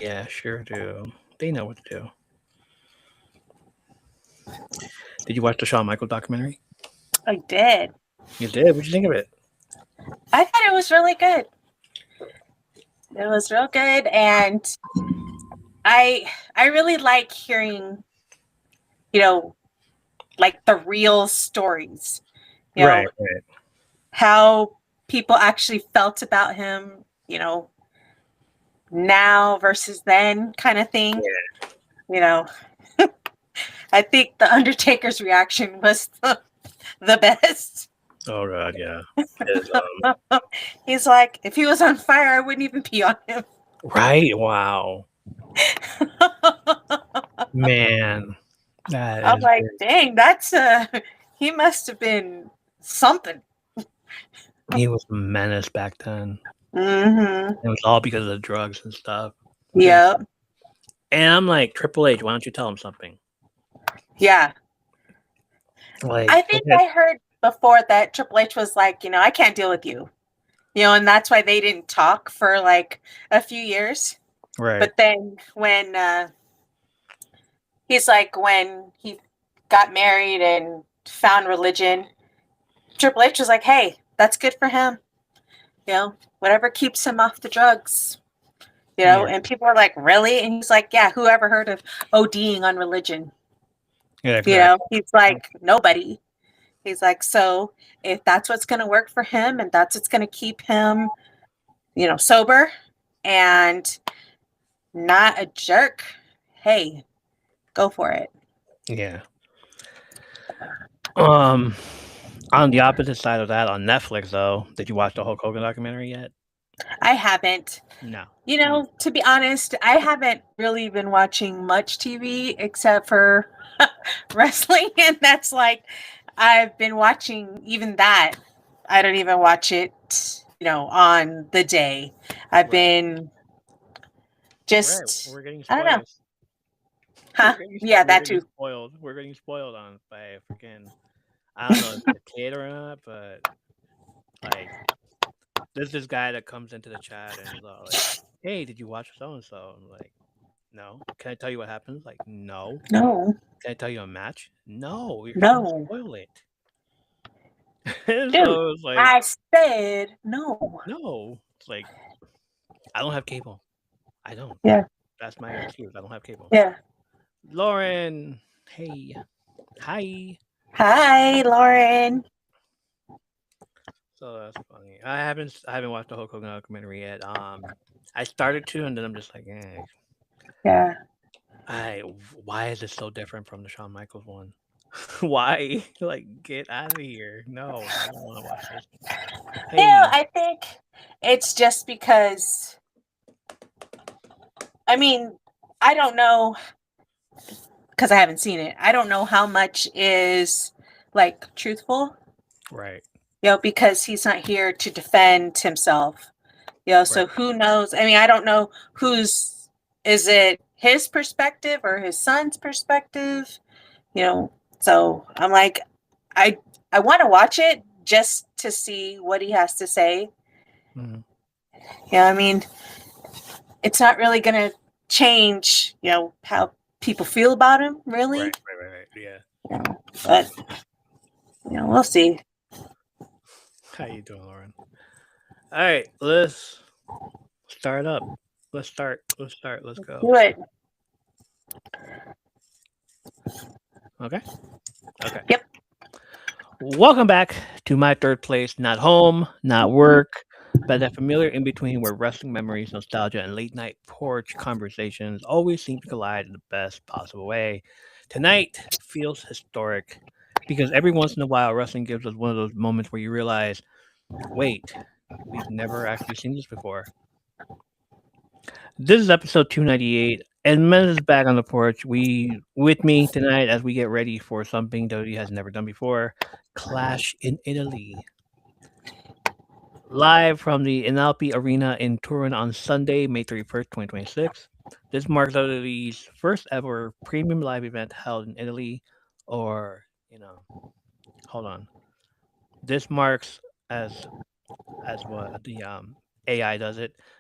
Yeah, sure do. They know what to do. Did you watch the Shawn Michaels documentary? I did. You did. What'd you think of it? I thought it was really good. It was real good, and I really like hearing, you know, like the real stories. You Right, know, right. how people actually felt about him, now versus then kind of thing. Yeah. You know, I think the Undertaker's reaction was the best. Oh god, yeah. His, He's like, if he was on fire, I wouldn't even be on him. right. Wow, man. That I'm is like, very. dang, he must have been something. He was a menace back then. Mm-hmm. It was all because of the drugs and stuff. And, Yep. and I'm like, Triple H, why don't you tell him something? Yeah. Like, I think I heard before that Triple H was like, I can't deal with you. And that's why they didn't talk for like a few years. right. But then when when he got married and found religion, Triple H was like, hey, that's good for him. Whatever keeps him off the drugs. Yeah. And people are like, really? And he's like, yeah, whoever heard of ODing on religion? Yeah, exactly. He's like, nobody. He's like, so if that's what's going to work for him and that's what's going to keep him, sober and not a jerk, hey, go for it. Yeah. Um, on the opposite side of that, on Netflix though, did you watch the Hulk Hogan documentary yet? I haven't. No. To be honest, I haven't really been watching much TV except for wrestling. And that's like, I've been watching even that. I don't even watch it, on the day. I've Right. been Right. just, We're getting I don't know. spoiled. Huh? Yeah, We're that getting too. spoiled. We're getting spoiled on by freaking. I don't know if it's a kid or not, but like, there's this guy that comes into the chat and he's all like, "Hey, did you watch so and so?" I'm like, "No." Can I tell you what happens? Like, no. No, Can I tell you a match? No. You're trying to no. spoil it. Dude, So it's like, I said no. no. It's like I don't have cable. I don't. Yeah, That's my excuse. I don't have cable. yeah. Lauren, hey, hi. Hi, Lauren. So that's funny. I haven't watched the Hulk Hogan documentary yet. I started to, and then I'm just like, Yeah. why is it so different from the Shawn Michaels one? Why? Like, get out of here! No, I don't want to watch this. Hey, I think it's just because, I mean, I don't know because I haven't seen it. I don't know how much is like truthful, right, because he's not here to defend himself. right, So who knows? I mean, I don't know is it his perspective or his son's perspective? So I'm like, I I want to watch it just to see what he has to say. mhm, I mean, it's not really going to change, how people feel about him, really. right. Yeah. But we'll see. How you doing, Lauren? All right, let's start up. Let's start. Let's start. Let's go. Do it. Okay. Okay. Yep. Welcome back to my third place. Not home, not work, but that familiar in between where wrestling memories, nostalgia, and late night porch conversations always seem to collide in the best possible way. Tonight feels historic because every once in a while, wrestling gives us one of those moments where you realize, wait, we've never actually seen this before. This is episode 298, and Mez is back on the porch. With me tonight as we get ready for something WWE has never done before: Clash in Italy. Live from the Inalpi Arena in Turin on Sunday, May 31st, 2026. This marks WWE's first ever premium live event held in Italy, or, hold on. This marks as what the AI does it,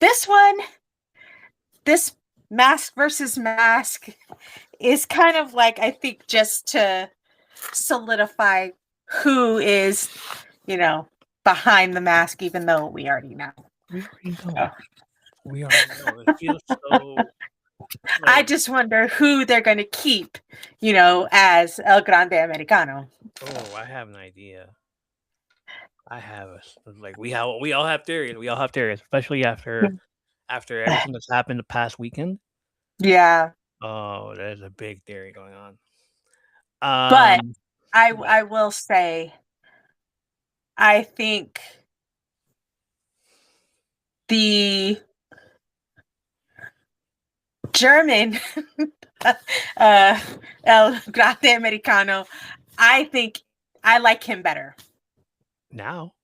This one, this mask versus mask is kind of like, I think, just to solidify who is, behind the mask, even though we already know. We already know. Oh. We already know. It feels so. I just wonder who they're going to keep, as El Grande Americano. Oh, I have an idea. We all have theories. We all have theories, especially after everything that's happened the past weekend. Yeah. Oh, there's a big theory going on. But I will say, I think the German El Grande Americano, I think I like him better. Now?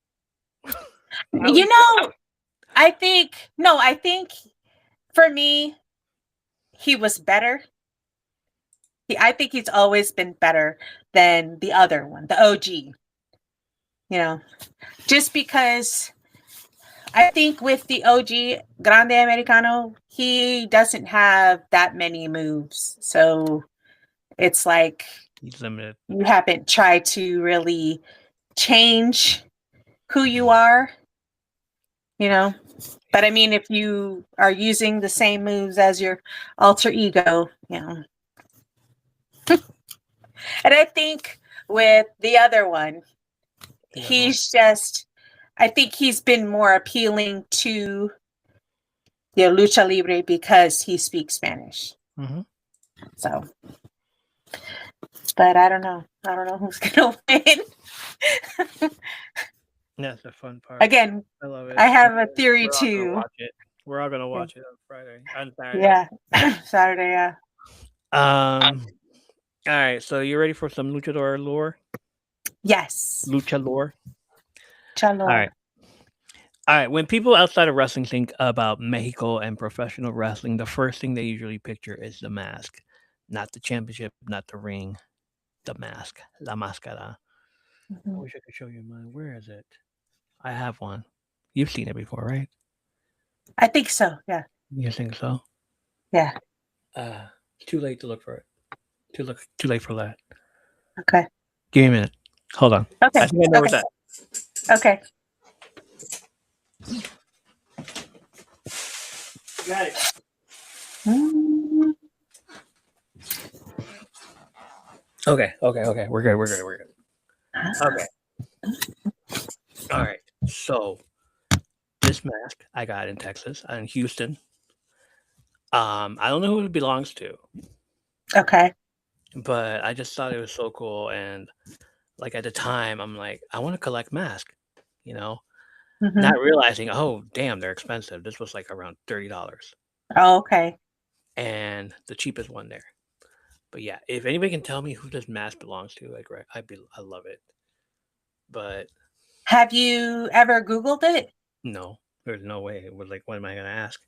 I think for me, he was better. I think he's always been better than the other one, the OG. Just because I think with the OG Grande Americano, he doesn't have that many moves. So it's like he's limited. You haven't tried to really change who you are, But I mean, if you are using the same moves as your alter ego, And I think with the other one, I think he's been more appealing to Lucha Libre because he speaks Spanish. Mm-hmm. So, but I don't know. I don't know who's going to win. That's the fun part. Again, I love it. I have a theory too. We're all gonna watch it on Friday. On Saturday. Yeah, Saturday. Yeah. All right. So you ready for some luchador lore? Yes. Lucha lore. All right. When people outside of wrestling think about Mexico and professional wrestling, the first thing they usually picture is the mask, not the championship, not the ring, the mask, la máscara. Mm-hmm. I wish I could show you mine. Where is it? I have one. You've seen it before, right? I think so. Yeah. You think so? Yeah. Too late to look for it. Too late for that. Okay. Give me a minute. Hold on. Okay. I think I know what's that. Okay. Got it. Okay. We're good. Okay. All right. So this mask I got in Texas, in Houston. I don't know who it belongs to. Okay. But I just thought it was so cool, and like at the time, I'm like, I want to collect masks, Mm-hmm. Not realizing, oh damn, they're expensive. This was like around $30. Oh, okay. And the cheapest one there. But yeah, if anybody can tell me who this mask belongs to, like, right, I love it. But have you ever Googled it? No, there's no way. It was like, what am I gonna ask?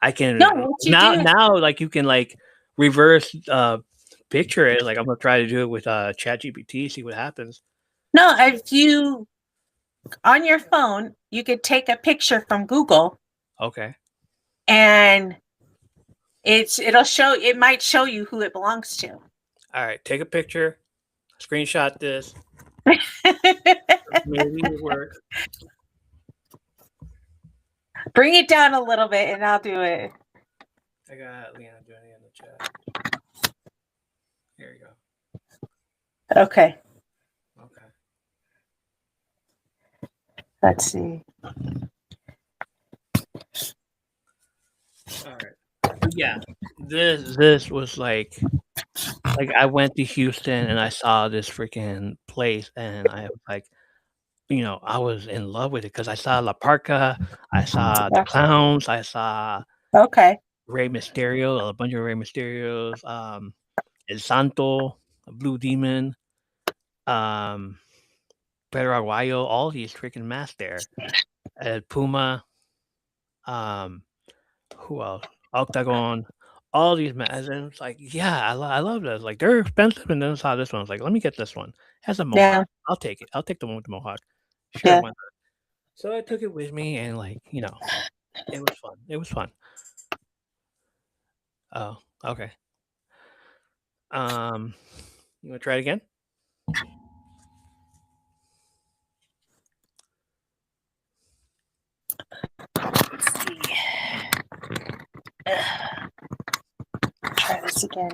I can now, like you can like reverse picture it. Like I'm gonna try to do it with ChatGPT, see what happens. No, if you on your phone, you could take a picture from Google. Okay. And it might show you who it belongs to. All right, take a picture, screenshot this. Maybe it works. Bring it down a little bit and I'll do it. I got Leanna doing it in the chat. Here you go. Okay. Okay. Let's see. All right. Yeah. This was like I went to Houston and I saw this freaking place and I was like, I was in love with it because I saw La Parca, I saw the Clowns, I saw Rey Mysterio, a bunch of Rey Mysterios, El Santo, Blue Demon, Pedro Aguayo, all these freaking masks there. El Puma, who else? Octagon, all these masks. And it's like, yeah, I love this. Like, they're expensive. And then I saw this one. I was like, let me get this one. It has a mohawk. Yeah. I'll take it. I'll take the one with the mohawk. Sure. Yeah. So I took it with me and It was fun. It was fun. Oh, okay. Um, you want to try it again? Let's see. Try this again.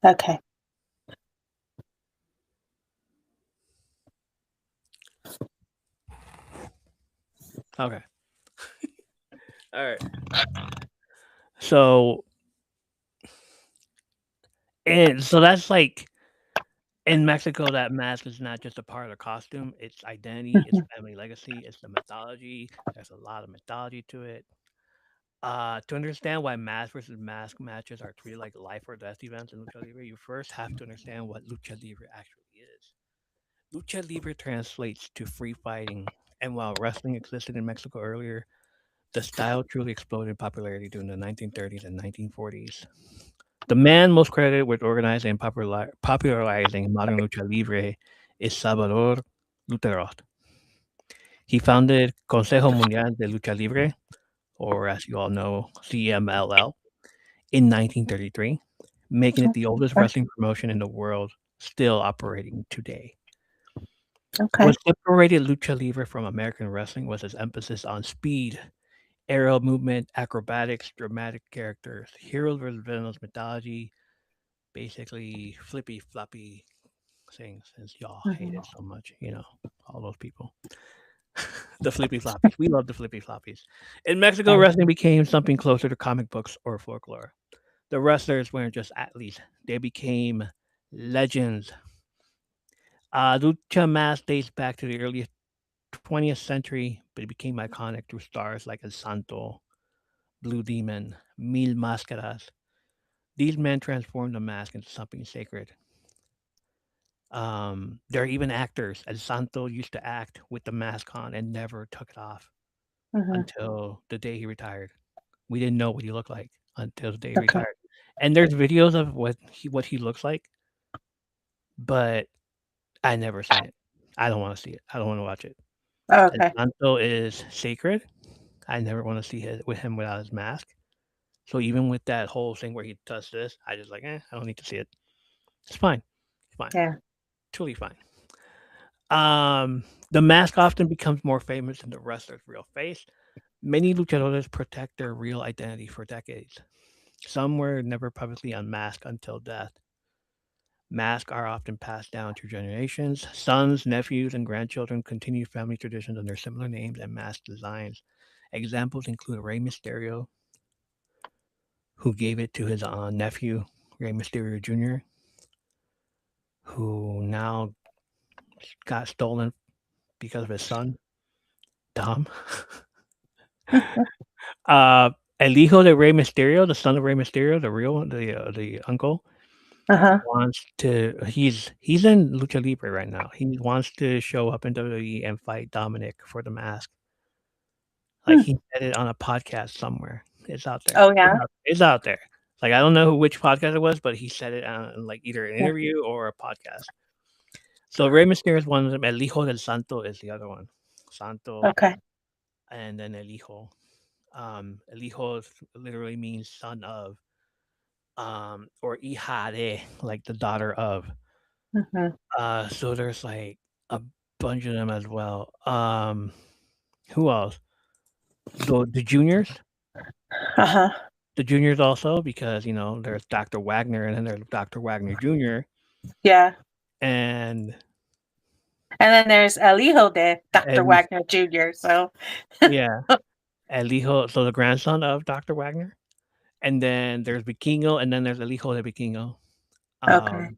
Okay. Okay. All right. So, and so that's like in Mexico, that mask is not just a part of the costume, it's identity, it's Mhm. family legacy, it's the mythology. There's a lot of mythology to it. To understand why mask versus mask matches are treated like life or death events in lucha libre, you first have to understand what lucha libre actually is. Lucha libre translates to free fighting, and while wrestling existed in Mexico earlier, the style truly exploded in popularity during the 1930s and 1940s. The man most credited with organizing and popularizing modern lucha libre is Salvador Luterot. He founded Consejo Mundial de Lucha Libre, or as you all know, CMLL, in 1933, making it the oldest Okay. wrestling promotion in the world still operating today. Okay. What separated lucha libre from American wrestling was its emphasis on speed, aerial movement, acrobatics, dramatic characters, heroes versus villains, mythology, basically flippy floppy things, since y'all hate Mhm. it so much, all those people. The flippy floppies. We love the flippy floppies. In Mexico, Right. wrestling became something closer to comic books or folklore. The wrestlers weren't just athletes, they became legends. Lucha Mask dates back to the early 20th century, but it became iconic through stars like El Santo, Blue Demon, Mil Máscaras. These men transformed the mask into something sacred. There are even actors. El Santo used to act with the mask on and never took it off Mhm. until the day he retired. We didn't know what he looked like until the day he Okay. retired. And there's videos of what he looks like, but I never seen it. I don't want to see it. I don't want to watch it. El Okay. Santo is sacred. I never want to see with him without his mask. So even with that whole thing where he does this, I just like, I don't need to see it. It's fine. It's fine. Yeah. Truly fine. The mask often becomes more famous than the wrestler's real face. Many luchadores protect their real identity for decades. Some were never publicly unmasked until death. Masks are often passed down through generations. Sons, nephews, and grandchildren continue family traditions under similar names and mask designs. Examples include Rey Mysterio, who gave it to his nephew, Rey Mysterio Jr., who now got stolen because of his son, Dom. uh, El hijo de Rey Mysterio, the son of Rey Mysterio, the real one, the uncle, Uh-huh. wants to. He's in Lucha Libre right now. He wants to show up in WWE and fight Dominic for the mask. Like Hmm. he said it on a podcast somewhere. It's out there. Oh yeah. It's out there. Like I don't know which podcast it was, but he said it on like either an Yeah. interview or a podcast. So Rey Mysterio is one of them. El Hijo del Santo is the other one. Santo, Okay. and then El Hijo. El Hijo literally means son of, or hija de, like the daughter of. Mhm. So there's like a bunch of them as well. Who else? The juniors. Uh-huh. The juniors also because there's Dr. Wagner and then there's Dr. Wagner Jr. Yeah. and And then there's El Hijo de Dr. El, Wagner Jr. So yeah, El Hijo, so the grandson of Dr. Wagner. And then there's Vikingo, and then there's El Hijo de Vikingo. okay. Um,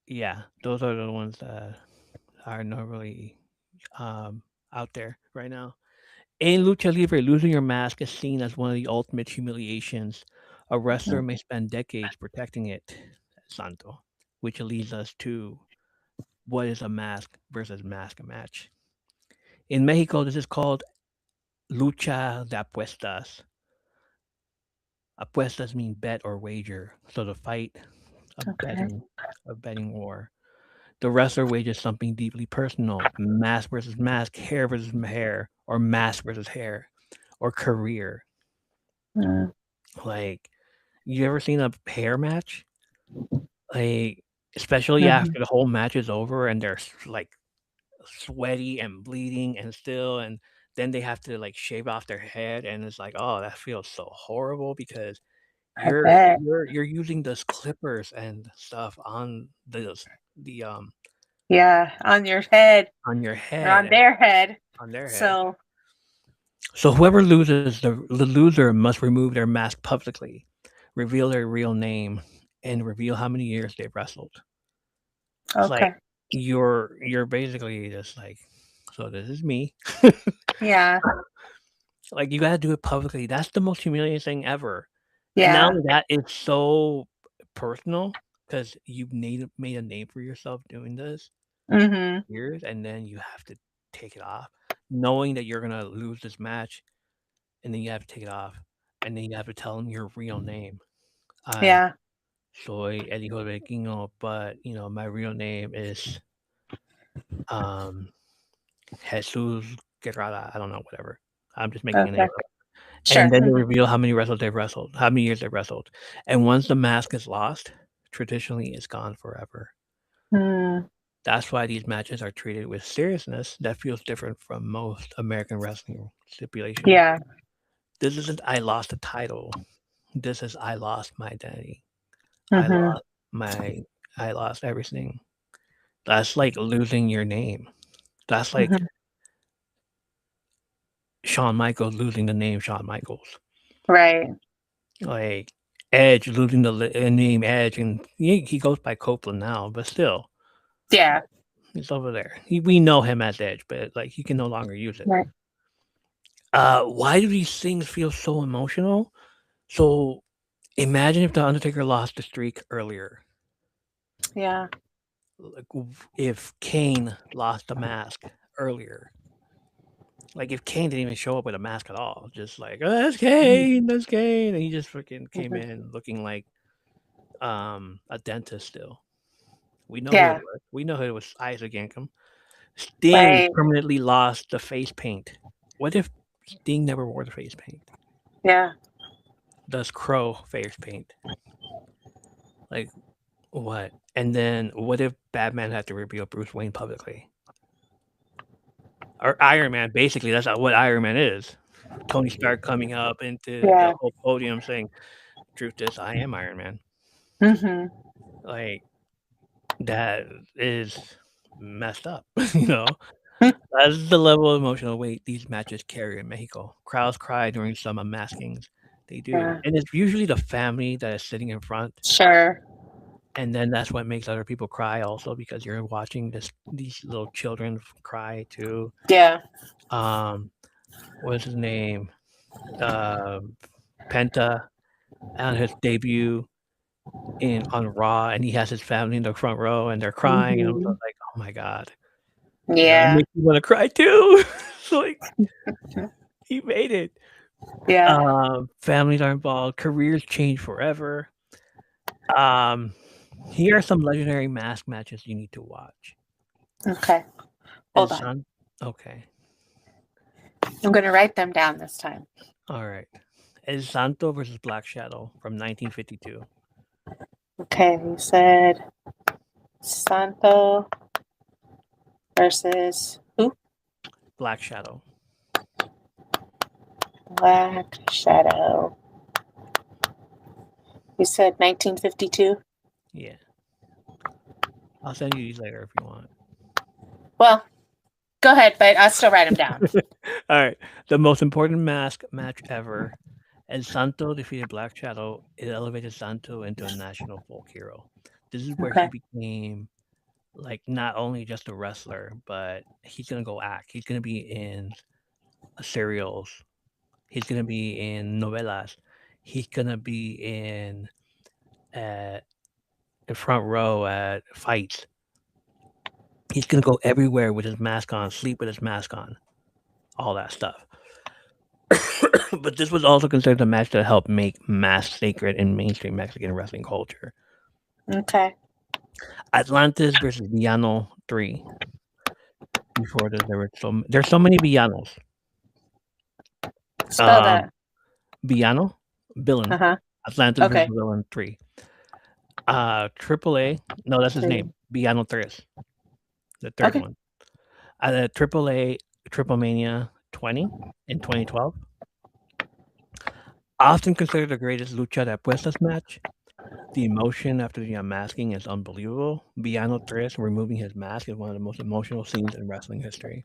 yeah, those are the ones that are not really out there right now. In Lucha Libre, losing your mask is seen as one of the ultimate humiliations. A wrestler Mhm. may spend decades protecting it, Santo, which leads us to what is a mask versus mask match. In Mexico, this is called lucha de apuestas. Apuestas mean bet or wager, so the fight, a Okay. betting war. The wrestler wages something deeply personal: mask versus mask, hair versus hair, or mask versus hair, or career. Mm. Like, you ever seen a hair match? Like, especially Mhm. after the whole match is over and they're like sweaty and bleeding and still, and then they have to like shave off their head, and it's like, oh, that feels so horrible because I you're bet. you're using those clippers and stuff the Yeah, on your head on your or head on and their head. on their head. So, So whoever loses, the loser must remove their mask publicly, reveal their real name, and reveal how many years they've wrestled. It's like okay. you're basically just like, so this is me. Yeah. Like, you gotta do it publicly. That's the most humiliating thing ever. And not Yeah. only that, it's so personal because you've made a name for yourself doing this Mhm. years, and then you have to take it off, knowing that you're gonna lose this match, and then you have to take it off, and then you have to tell them your real name. I Yeah. soy El Hijo del Vikingo, but my real name is um Jesus Guerrara. I don't know, whatever. I'm just making a name Okay. up. And Sure. then they Mhm. reveal how many wrestled they've wrestled, how many years they've wrestled. And once the mask is lost, traditionally it's gone forever. Mm. That's why these matches are treated with seriousness that feels different from most American wrestling stipulations. Yeah. This isn't I lost a title. This is I lost my identity. I Mhm. lost my I lost everything. That's like losing your name. That's like Mhm. Shawn Michaels losing the name Shawn Michaels. Right. Like Edge losing the name Edge, and he goes by Copeland now, but still, Yeah. he's over there. We know him as Edge, but like he can no longer use it. Right. Why do these things feel so emotional? So imagine if the Undertaker lost the streak earlier. Yeah. Like if Kane lost the mask earlier. Like if Kane didn't even show up with a mask at all, just like, oh, Mhm. that's Kane, and he just freaking came Mhm. in looking like a dentist still. We know who it Yeah. was. We know who it was. Isaac Yankem. Sting Right. permanently lost the face paint. What if Sting never wore the face paint? Yeah. Does Crow face paint? Like what? And then what if Batman had to reveal Bruce Wayne publicly? Or Iron Man, basically, that's not what Iron Man is. Tony Stark coming up into the Yeah. whole podium saying, "Truth is, I am Iron Man." Mhm. Like that is messed up, you know. That's the level of emotional weight these matches carry in Mexico. Crowds cry during some unmaskings. They do. Yeah. And it's usually the family that is sitting in front. Sure. And then that's what makes other people cry also because you're watching these little children cry too. Yeah. What's his name? Um Penta on his debut in on Raw, and he has his family in the front row and they're crying, and I'm just Mhm. like, oh my God. It Yeah. makes me want to cry too. It's like he made it. Yeah. Families are involved, careers change forever. Um, Here are some legendary mask matches you need to watch. Okay. Hold Is on. on okay. I'm going to write them down this time. All right. El Santo versus Black Shadow from 1952. Okay. You said Santo versus who? Black Shadow. Black Shadow. You said 1952? Yeah. I'll send you these later if you want. Well, go ahead, but I'll still write them down. All right. The most important mask match ever. El Santo defeated Black Shadow. It elevated Santo into a national folk hero. This is where he Okay. became like not only just a wrestler, but he's gonna go act. He's gonna be in serials. He's gonna be in novelas. He's gonna be in uh, the front row at fights. He's gonna go everywhere with his mask on, sleep with his mask on, all that stuff. But this was also considered a match that helped make mask sacred in mainstream Mexican wrestling culture. Okay. Atlantis versus Villano 3. Before this, there's so many Villanos. Spell that. Villano, Villain. Uh-huh. Atlantis versus Okay. Villain 3. AAA. No, that's his name. Villano 3. The third Okay. one. AAA Triple Mania 20 in 2012. Often considered the greatest lucha de apuestas match. The emotion after the unmasking is unbelievable. Villano 3 removing his mask is one of the most emotional scenes in wrestling history.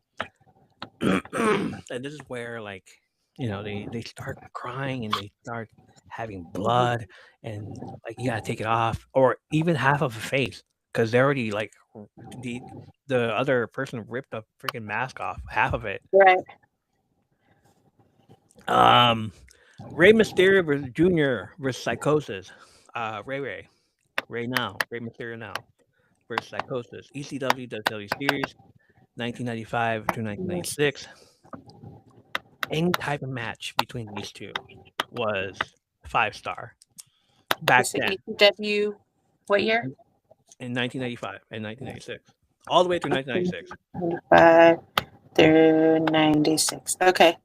And this is where, like, they start crying and they start having blood, and like you gotta take it off, or even half of a face, because they're already like the the other person ripped a freaking mask off, half of it. Right. Rey Mysterio versus Junior versus Psychosis. Ray Mysterio now versus Psychosis. ECW WWE Series, 1995 to 1996. Any type of match between these two was 5-star back then. ECW, what year? In 1995 and 1996, all the way through 1996. 95 through 96. Okay.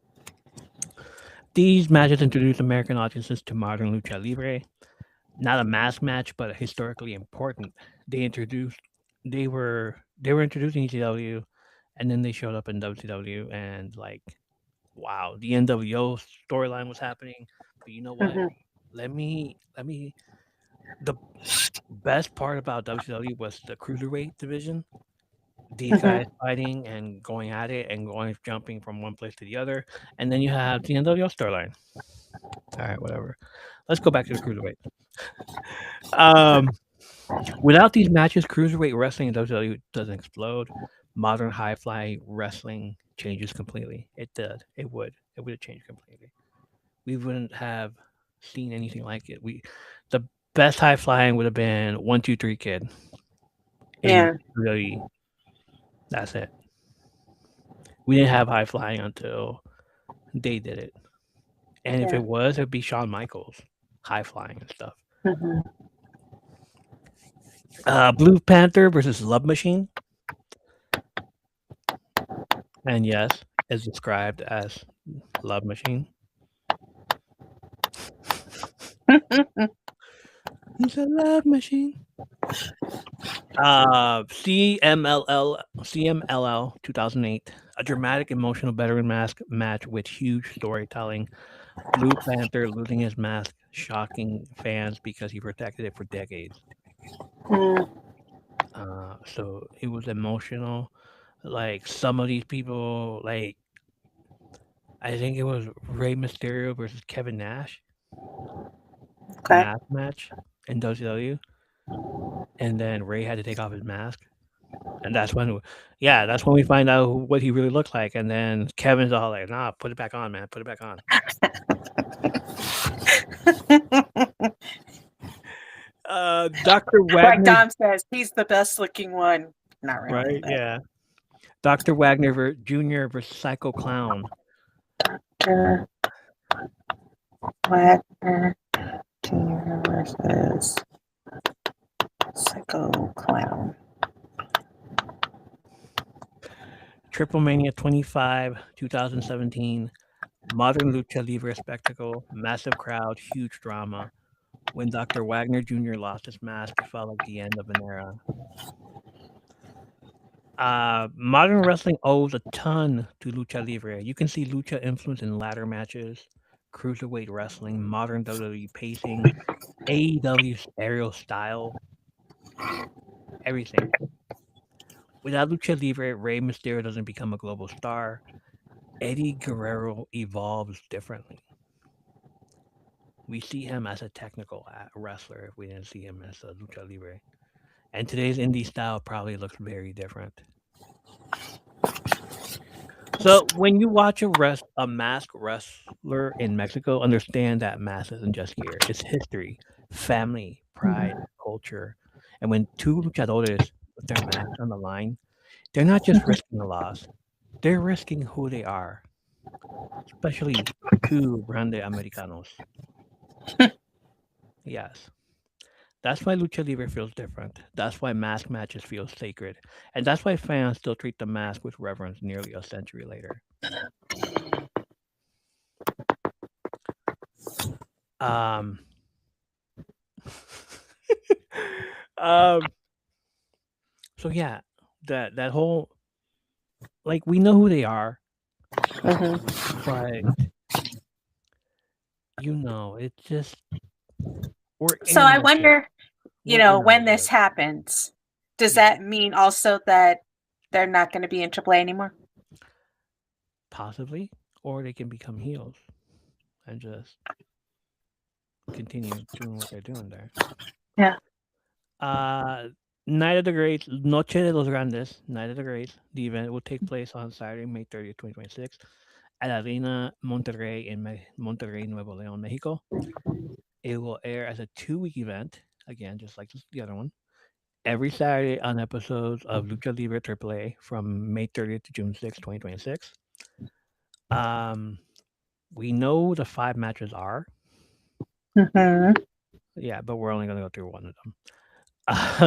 These matches introduced American audiences to modern lucha libre. Not a mass match, but historically important. They were introducing ECW, and then they showed up in WCW, and like, wow, the NWO storyline was happening. But you know what? Mhm. Let me. The best part about WCW was the cruiserweight division. These guys fighting and going at it and jumping from one place to the other, and then you have the NWO storyline. All right, whatever. Let's go back to the cruiserweight. Without these matches, cruiserweight wrestling in WWE doesn't explode. Modern high fly wrestling changes completely. It did. It would. It would have changed completely. We wouldn't have seen anything like it. The best high flying would have been 1-2-3 Kid in Yeah. WWE. That's it. We didn't have high flying until they did it. And if Yeah. it was, it'd be Shawn Michaels, high flying and stuff. Mhm. Blue Panther versus Love Machine. And yes, is described as Love Machine. He's a love machine. CMLL 2008, a dramatic, emotional veteran mask match with huge storytelling. Blue Panther losing his mask, shocking fans because he protected it for decades. Mm. So it was emotional. Like some of these people, like I think it was Rey Mysterio versus Kevin Nash Okay. mask match in WCW, and then Ray had to take off his mask. And that's when we find out what he really looks like. And then Kevin's all like, "Nah, put it back on, man. Put it back on." Dr. Like Wagner, Dom says, he's the best looking one. Not really. right? But. Yeah. Dr. Wagner Jr. versus Psycho Clown. Dr. Wagner Jr. versus Psycho Clown. Triple Mania 25, 2017. Modern lucha libre spectacle, massive crowd, huge drama. When Dr. Wagner Jr. lost his mask, it felt like the end of an era. Modern wrestling owes a ton to lucha libre. You can see lucha influence in ladder matches, cruiserweight wrestling, modern WWE pacing, AEW's aerial style, everything. Without lucha libre, Rey Mysterio doesn't become a global star. Eddie Guerrero evolves differently. We see him as a technical wrestler if we didn't see him as a lucha libre. And today's indie style probably looks very different. So when you watch a masked wrestler in Mexico, understand that mask isn't just gear. It's history, family, pride, culture. And when two luchadores put their mask on the line, they're not just risking a loss. They're risking who they are. Especially two Grande Americanos. Yes. That's why lucha libre feels different. That's why mask matches feel sacred, and that's why fans still treat the mask with reverence nearly a century later. Um, um. So yeah, that whole, like, we know who they are, Hmm. but it's just we're So in I like a wonder, we're in our when this world. happens, does Yeah, that mean also that they're not going to be in AAA anymore? possibly, or they can become heels and just continue doing what they're doing there. Yeah. Uh, Night of the Greats, Noche de los Grandes, Night of the Greats. The event will take place on Saturday, May 30th, 2026, at Arena Monterrey in Monterrey, Nuevo León, Mexico. It will air as a 2-week event, again, just like the other one, every Saturday on episodes of Lucha Libre AAA from May 30th to June 6th, 2026. Um, we know the 5 matches are, Hmm. yeah, but we're only gonna go through one of them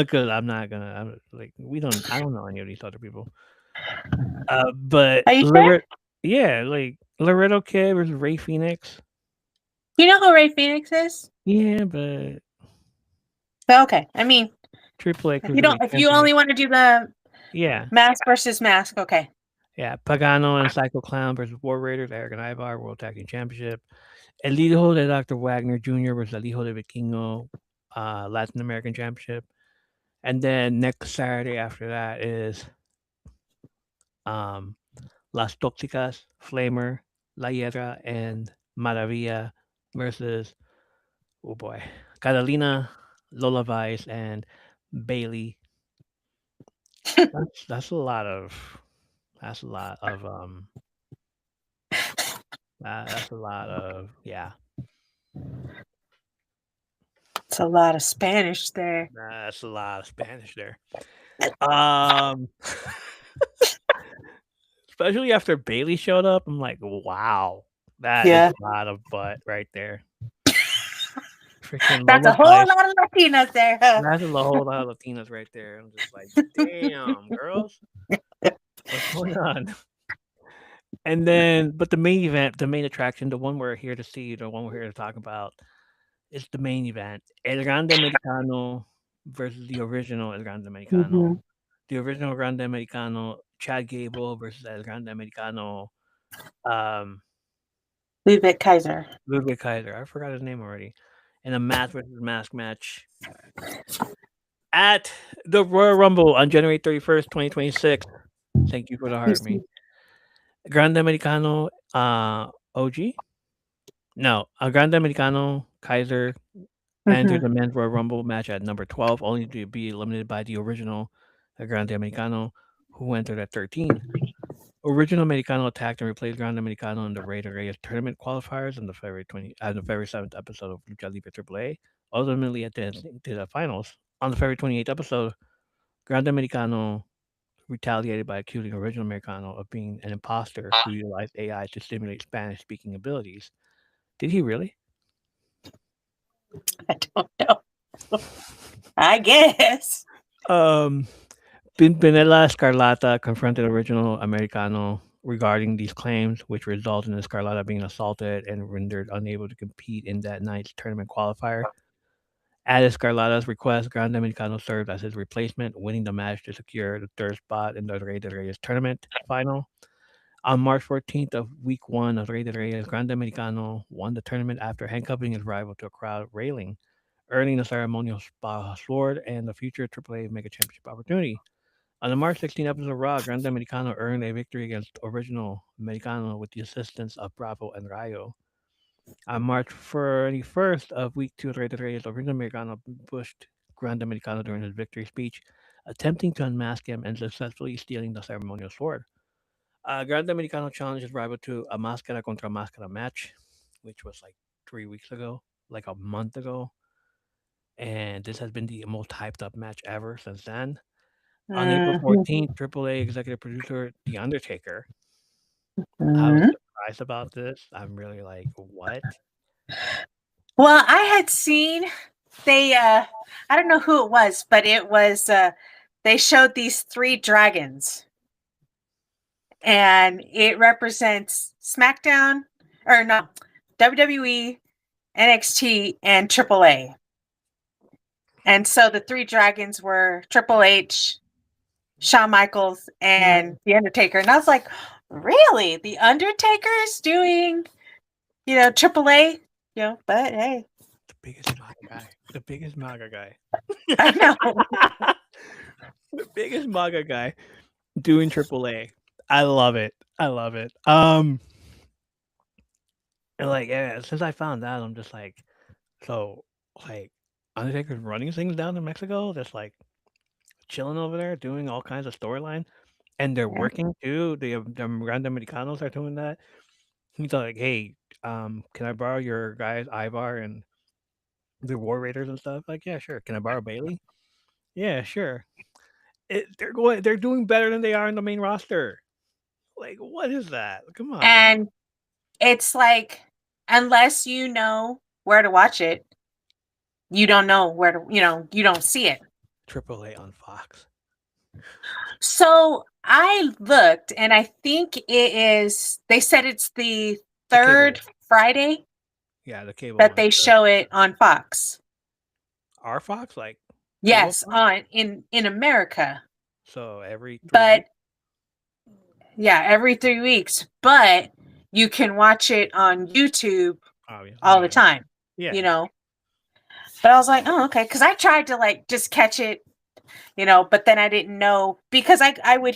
because I'm not gonna. I'm like we don't. I don't know any of these other people. But Are you sure? Yeah, like Laredo Kid versus Ray Phoenix. You know who Ray Phoenix is? Yeah, but But okay. I mean, Triple A if Cruiserweight you Championship. only want to do the Yeah, mask versus mask, okay. yeah. Pagano and Psycho Clown versus War Raiders, Eric and Ivar, World Tag Team Championship. El Hijo de Dr. Wagner Jr. versus El Hijo de Vikingo, Latin American Championship. And then next Saturday after that is um, Las Tóxicas, Flamer, La Hiedra, and Maravilla versus, oh boy, Catalina, Lola Vice, and Bailey. That's a lot of that's a lot of that's a lot of yeah. It's a lot of Spanish there. That's a lot of Spanish there. Um Especially after Bailey showed up, I'm like, wow, that is Yeah. a lot of butt right there. Freaking That's a Lola whole Vice. lot of Latinas there, huh? That's a whole lot of Latinas right there. I'm just like, damn, girls, what's going on? And then, but the main event, the main attraction, the one we're here to see, the one we're here to talk about, is the main event: El Grande Americano versus the original El Grande Americano. Hmm. The original Grande Americano, Chad Gable versus El Grande Americano, um, Ludwig Kaiser. Ludwig Kaiser. I forgot his name already. In a mask versus mask match at the Royal Rumble on January 31st, 2026. Thank you for the heart, me. Grande Americano OG? No, a Grande Americano Kaiser entered Hmm. the men's Royal Rumble match at number 12, only to be eliminated by the original Grande Americano, who entered at 13. Original Americano attacked and replaced Grande Americano in the Rey de Reyes tournament qualifiers in the February 7th episode of Lucha Libre AAA. Ultimately, advancing to the finals. On the February 28th episode, Grande Americano retaliated by accusing Original Americano of being an imposter who utilized AI to stimulate Spanish speaking abilities. Did he really? I don't know. I guess. Um, Pinella Scarlata confronted Original Americano regarding these claims, which resulted in Scarlata being assaulted and rendered unable to compete in that night's tournament qualifier. At Scarlata's request, Grande Americano served as his replacement, winning the match to secure the third spot in the Rey de Reyes tournament final. On March 14th of week one of Rey de Reyes, Grande Americano won the tournament after handcuffing his rival to a crowd railing, earning the ceremonial sword and the future AAA Mega Championship opportunity. On the March 16th episode of Raw, Grande Americano earned a victory against Original Americano with the assistance of Bravo and Rayo. On March 31st of week two of Rey de Reyes, Original Americano pushed Grande Americano during his victory speech, attempting to unmask him and successfully stealing the ceremonial sword. Grande Americano challenged his rival to a Máscara contra Máscara match, which was like 3 weeks ago, like a month ago. And this has been the most hyped up match ever since then. On April Hmm. 14th, AAA executive producer The Undertaker. I was Hmm. surprised about this. I'm really like, what? Well, I had seen. they I don't know who it was, but it was they showed these 3 dragons, and it represents SmackDown, or no, WWE, NXT, and AAA. And so the 3 dragons were Triple H, Shawn Michaels, and The Undertaker. And I was like, really? The Undertaker's doing, AAA? But hey, The biggest MAGA guy. The biggest MAGA guy. I know. The biggest MAGA guy doing AAA. I love it. I love it. And like, yeah, since I found out, I'm just like, so like Undertaker's running things down in Mexico, just like chilling over there, doing all kinds of storyline, and they're Yeah. working too. The Grande Americanos are doing that. He's like, hey, can I borrow your guys Ivar and the War Raiders and stuff? Like, yeah, sure. Can I borrow Bailey? Yeah, sure. They're doing better than they are in the main roster. Like, what is that? Come on. And it's like, unless you know where to watch it, you don't know where to, you don't see it. AAA on Fox. So I looked, and I think they said it's the The cable. third Friday Yeah, the cable that one. they show it on Fox. Our Fox, like Yes, Fox? in America. So every 3 But weeks? yeah, every 3 weeks. But you can watch it on YouTube Oh, yeah. all the time. Yeah. But I was like, oh, okay, because I tried to like just catch it, but then I didn't know, because I would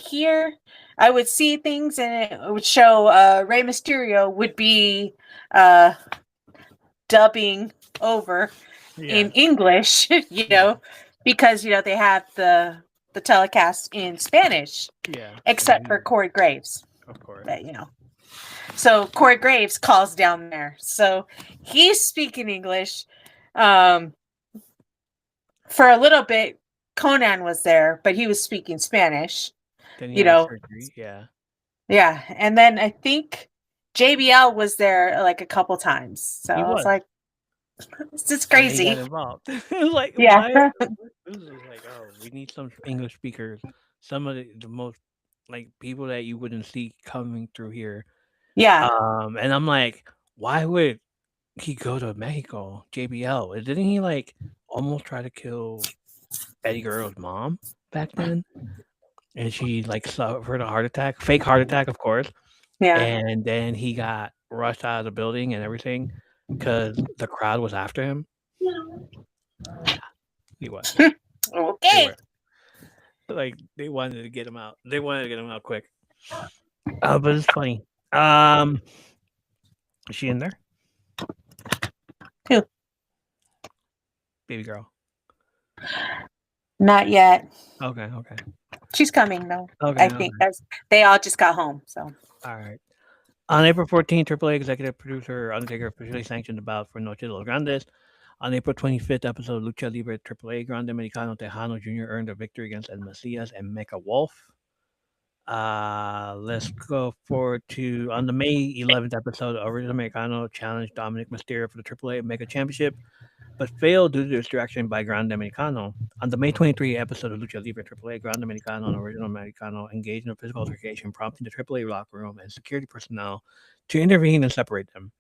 see things, and it would show Rey Mysterio would be dubbing over in English, because they have the telecast in Spanish, except for Corey Graves. Of course. But so Corey Graves calls down there, so he's speaking English. For a little bit, Conan was there, but he was speaking Spanish. Then he had surgery. Yeah. Yeah, and then I think JBL was there like a couple times. So I was like, this is crazy. He got involved. Like, yeah. why? This is like, oh, we need some English speakers. Some of the most like people that you wouldn't see coming through here. Yeah. And I'm like, why would he go to Mexico? JBL. Didn't he like almost try to kill Eddie Guerrero's mom back then? And she like suffered a heart attack, fake heart attack, of course. Yeah. And then he got rushed out of the building and everything because the crowd was after him. Yeah, he was. Okay. Like they wanted to get him out. They wanted to get him out quick. But it's funny. Is she in there? Who? Baby girl. Not yet. Okay. She's coming though. Okay. I think they all just got home. So. All right. On April 14th, AAA executive producer Undertaker officially sanctioned the bout for Noche de los Grandes. On April 25th episode of Lucha Libre AAA, Grande Americano Tejano Jr. earned a victory against El Mesias and Mecha Wolf. Let's go forward to on the May 11th episode, Original Americano challenged Dominic Mysterio for the AAA Mega Championship, but failed due to distraction by Grande Americano. On the May 23 episode of Lucha Libre AAA, Grande Americano and Original Americano engaged in a physical altercation, prompting the AAA locker room and security personnel to intervene and separate them.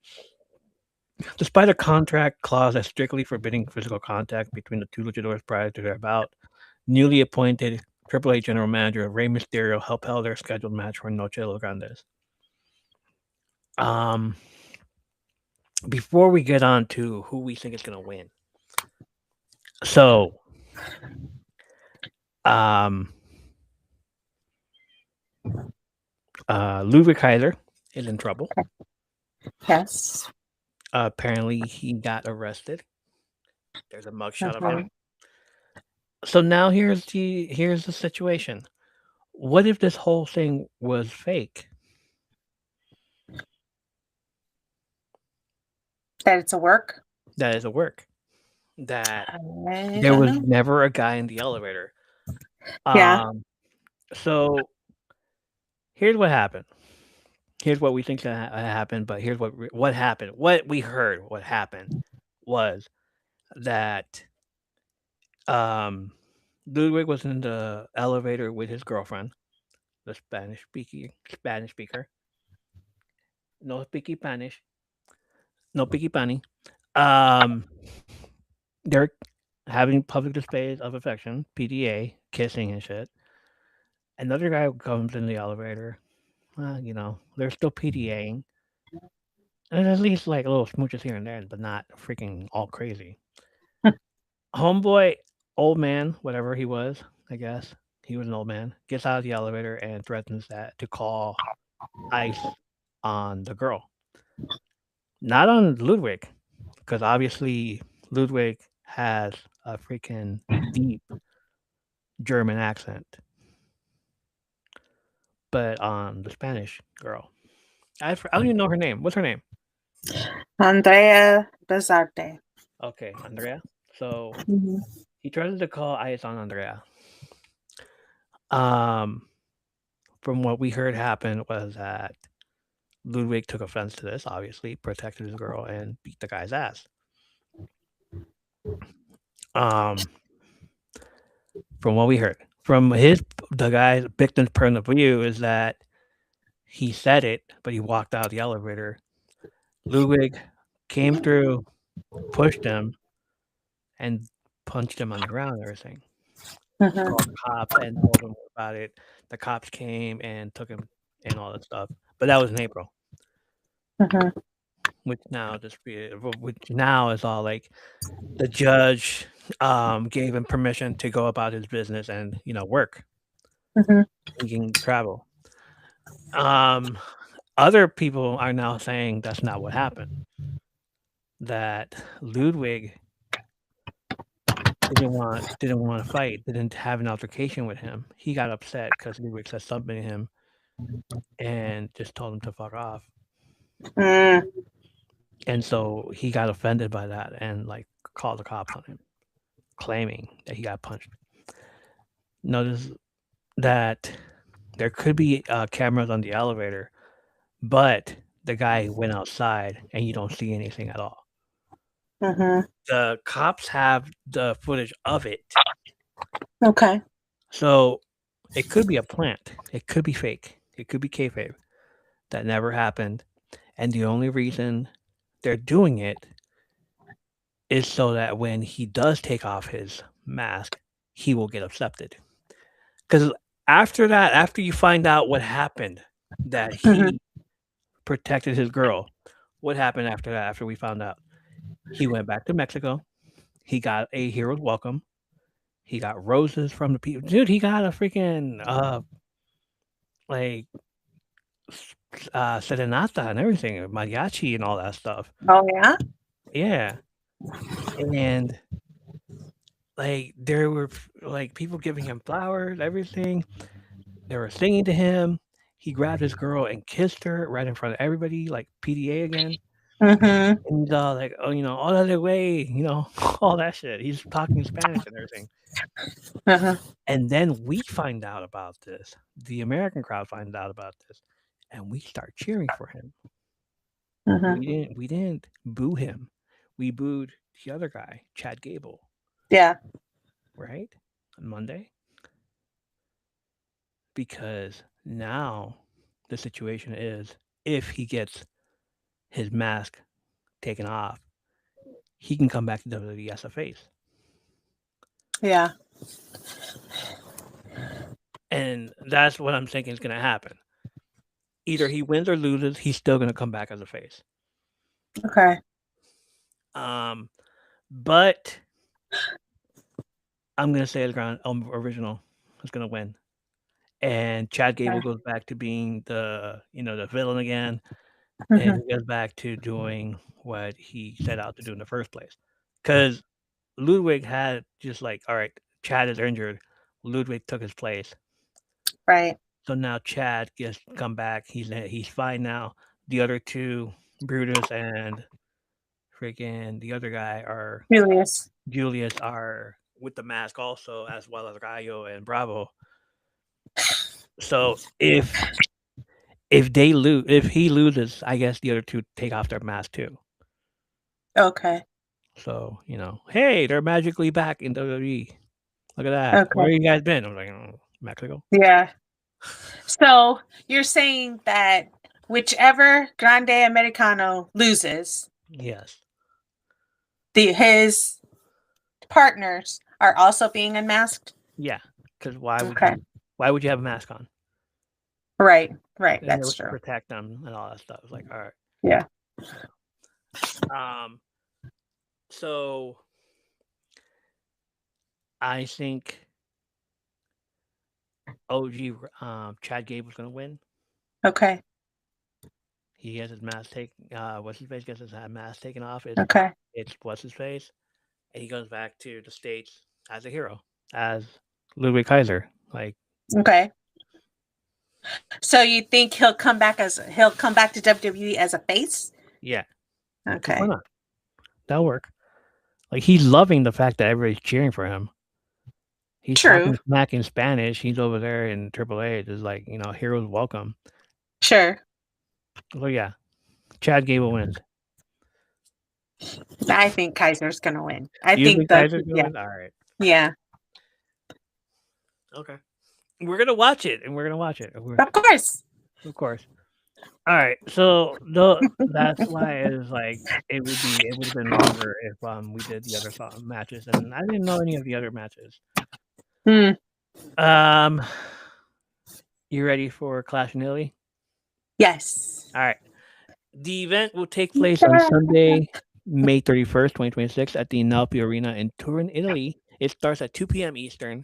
Despite a contract clause that strictly forbidding physical contact between the two luchadors prior to their bout, newly appointed AAA General Manager Rey Mysterio helped held their scheduled match for Noche de los Grandes. Before we get on to who we think is going to win, so Ludwig Kaiser is in trouble. Yes. Apparently, he got arrested. There's a mugshot of him. So now here's the situation. What if this whole thing was fake? That it's a work? That is a work. That there was never a guy in the elevator. Yeah. So here's what happened. Here's what we think happened, but here's what happened. What we heard, what happened was that Ludwig was in the elevator with his girlfriend, the Spanish speaker. No speaky Spanish. No speaky Spanish. Um, they're having public displays of affection, PDA, kissing and shit. Another guy comes in the elevator. They're still PDAing. And at least like little smooches here and there, but not freaking all crazy. Homeboy, old man, whatever he was, I guess he was an old man, gets out of the elevator and threatens that to call ICE on the girl, not on Ludwig, because obviously Ludwig has a freaking deep German accent, but on the Spanish girl. I don't even know her name. What's her name? Andrea Bazarte. Okay, Andrea. So Mhm. he tries to call ICE on Andrea. From what we heard happen was that Ludwig took offense to this, obviously, protected his girl, and beat the guy's ass. Um, from what we heard, from the guy's victim's point of view, is that he said it, but he walked out of the elevator. Ludwig came through, pushed him, and punched him on the ground and everything. Mhm. Called the cops and told him about it. The cops came and took him and all that stuff. But that was in April, Mhm. which now is all like the judge gave him permission to go about his business and work. Mhm. He can travel. Other people are now saying that's not what happened. That Ludwig didn't want to fight, didn't have an altercation with him. He got upset because Ludwig said something to him and just told him to fuck off. Mm. And so he got offended by that and like called the cops on him, claiming that he got punched. Notice that there could be cameras on the elevator, but the guy went outside and you don't see anything at all. Mhm. The cops have the footage of it. Okay. So it could be a plant. It could be fake. It could be kayfabe. That never happened. And the only reason they're doing it is so that when he does take off his mask, he will get accepted. Because after that, after you find out what happened, that Mhm. he protected his girl, what happened after that, after we found out? He went back to Mexico. He got a hero's welcome. He got roses from the people. Dude, he got a freaking like serenata and everything, mariachi and all that stuff. Oh yeah. Yeah, and like there were like people giving him flowers, everything. They were singing to him. He grabbed his girl and kissed her right in front of everybody, like PDA again. Mhm. And he's all like, oh, all other way, all that shit. He's talking Spanish and everything. Uh-huh. And then we find out about this. The American crowd finds out about this, and we start cheering for him. Mhm. We didn't boo him. We booed the other guy, Chad Gable, Yeah. right? On Monday. Because now the situation is if he gets his mask taken off, he can come back to WWE as a face. Yeah. And that's what I'm thinking is going to happen. Either he wins or loses, he's still going to come back as a face. Okay. But I'm going to say the original is going to win. And Chad Gable goes back to being the villain again. And Mhm. he goes back to doing what he set out to do in the first place. Because Ludwig had just like, all right, Chad is injured. Ludwig took his place. Right. So now Chad gets come back. He's fine now. The other two, Brutus and freaking the other guy are Julius. are with the mask also, as well as Gallo and Bravo. So if he loses, I guess the other two take off their mask too. Okay. So, hey, they're magically back in WWE. Look at that. Where Okay. you guys been? I'm like, Mexico. Yeah. So you're saying that whichever Grande Americano loses, Yes. his partners are also being unmasked. Yeah. Because why would Okay. you have a mask on? Right. And it That's was to true. protect them and all that stuff. It's like, all right. Yeah. So I think OG Chad Gable's gonna win. Okay. He has his mask taken. What's his face gets his mask taken off. Okay. It's what's his face, and he goes back to the States as a hero, as Ludwig Kaiser. Like, Okay. So you think he'll come back to WWE as a face? yeah, Okay. why not? That'll work. Like, he's loving the fact that everybody's cheering for him. He's talking smack in Spanish. He's over there in AAA. It's like, heroes welcome. Sure. So yeah, Chad Gable wins. I think Kaiser's gonna win. You think Kaiser's gonna win? All right. Yeah. Okay. We're gonna watch it, and we're gonna watch it. Of course. Of course. All right. So that's why it's like it would have been longer if we did the other matches, and I didn't know any of the other matches. You ready for Clash in Italy? Yes. All right. The event will take place on Sunday, May 31st, 2026 at the Nalpi Arena in Turin, Italy. It starts at 2 p.m. Eastern,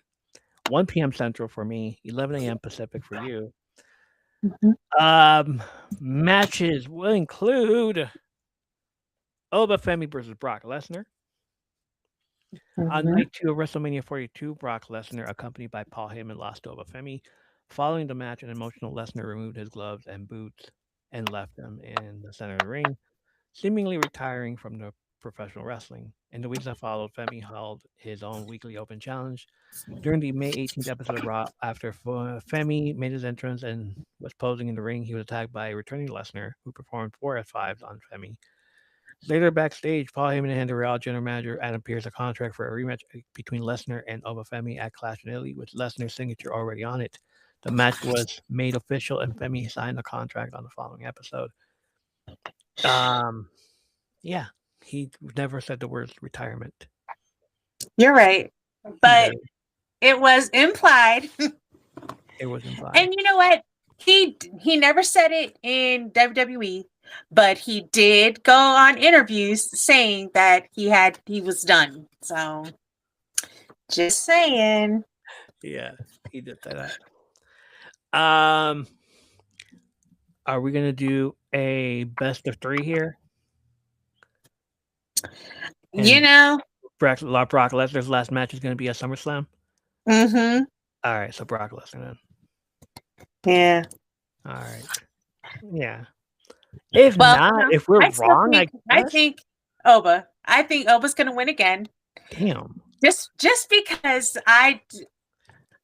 1 p.m. Central for me, 11 a.m. Pacific for you. Matches will include Obafemi versus Brock Lesnar. On night 2 of WrestleMania 42, Brock Lesnar, accompanied by Paul Heyman, lost to Obafemi. Following the match, an emotional Lesnar removed his gloves and boots and left them in the center of the ring, seemingly retiring from the professional wrestling. In the weeks that followed, Femi held his own weekly open challenge. During the May 18th episode of Raw, after Femi made his entrance and was posing in the ring, he was attacked by a returning Lesnar, who performed 4 F5s on Femi. Later backstage, Paul Heyman handed Raw general manager Adam Pearce a contract for a rematch between Lesnar and Obafemi at Clash in Italy, with Lesnar's signature already on it. The match was made official, and Femi signed the contract on the following episode. Yeah, he never said the words retirement. You're right, but it was implied. It was implied. And you know what? He never said it in WWE, but he did go on interviews saying that he was done. So, just saying. Yeah, he did say that. Are we gonna do a best of 3 here? And Brock Lesnar's last match is gonna be at SummerSlam. Mm-hmm. All right, so Brock Lesnar then. Yeah. All right. Yeah. If we're wrong, I think Oba's gonna win again. Damn. Just because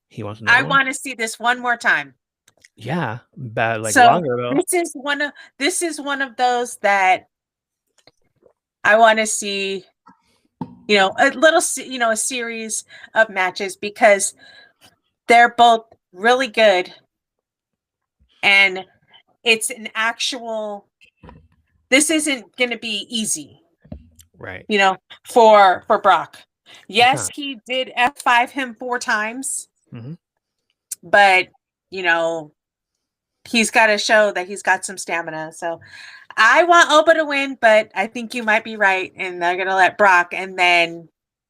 he wants to. I want to see this one more time. Yeah, bad longer though. This is one of those that I want to see. A series of matches because they're both really good, and it's an actual. This isn't going to be easy, right? For Brock. Yes, he did F5 him 4 times, but he's got to show that he's got some stamina. So I want Oba to win, but I think you might be right, and they're going to let Brock and then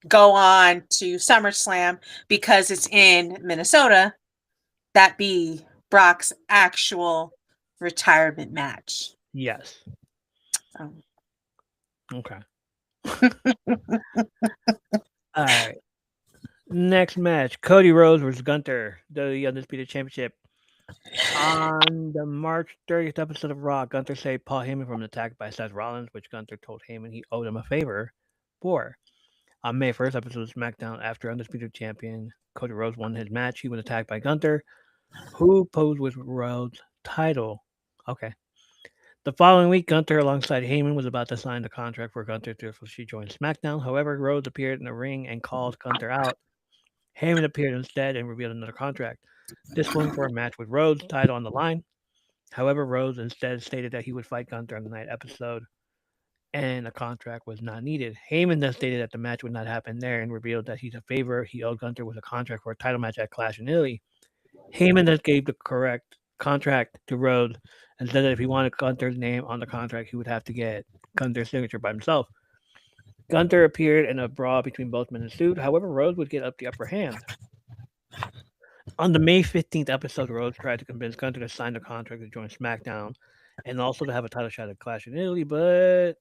go on to SummerSlam because it's in Minnesota. That be Brock's actual retirement match. Yes. Okay. All right. Next match: Cody Rhodes versus Gunther, the Undisputed Championship. On the March 30th episode of Raw, Gunther saved Paul Heyman from an attack by Seth Rollins, which Gunther told Heyman he owed him a favor for. On May 1st episode of SmackDown, after Undisputed Champion Cody Rhodes won his match, he was attacked by Gunther, who posed with Rhodes' title. Okay. The following week, Gunther alongside Heyman was about to sign the contract for Gunther to officially join SmackDown. However, Rhodes appeared in the ring and called Gunther out. Heyman appeared instead and revealed another contract. This one for a match with Rhodes, title on the line. However, Rhodes instead stated that he would fight Gunther on the night episode, and a contract was not needed. Heyman then stated that the match would not happen there and revealed that he's a favor he owed Gunther with a contract for a title match at Clash in Italy. Heyman then gave the correct contract to Rhodes and said that if he wanted Gunther's name on the contract, he would have to get Gunther's signature by himself. Gunther appeared in a brawl between both men ensued. However, Rhodes would get up the upper hand. On the May 15th episode, Rhodes tried to convince Gunther to sign the contract to join SmackDown and also to have a title shot at Clash in Italy, but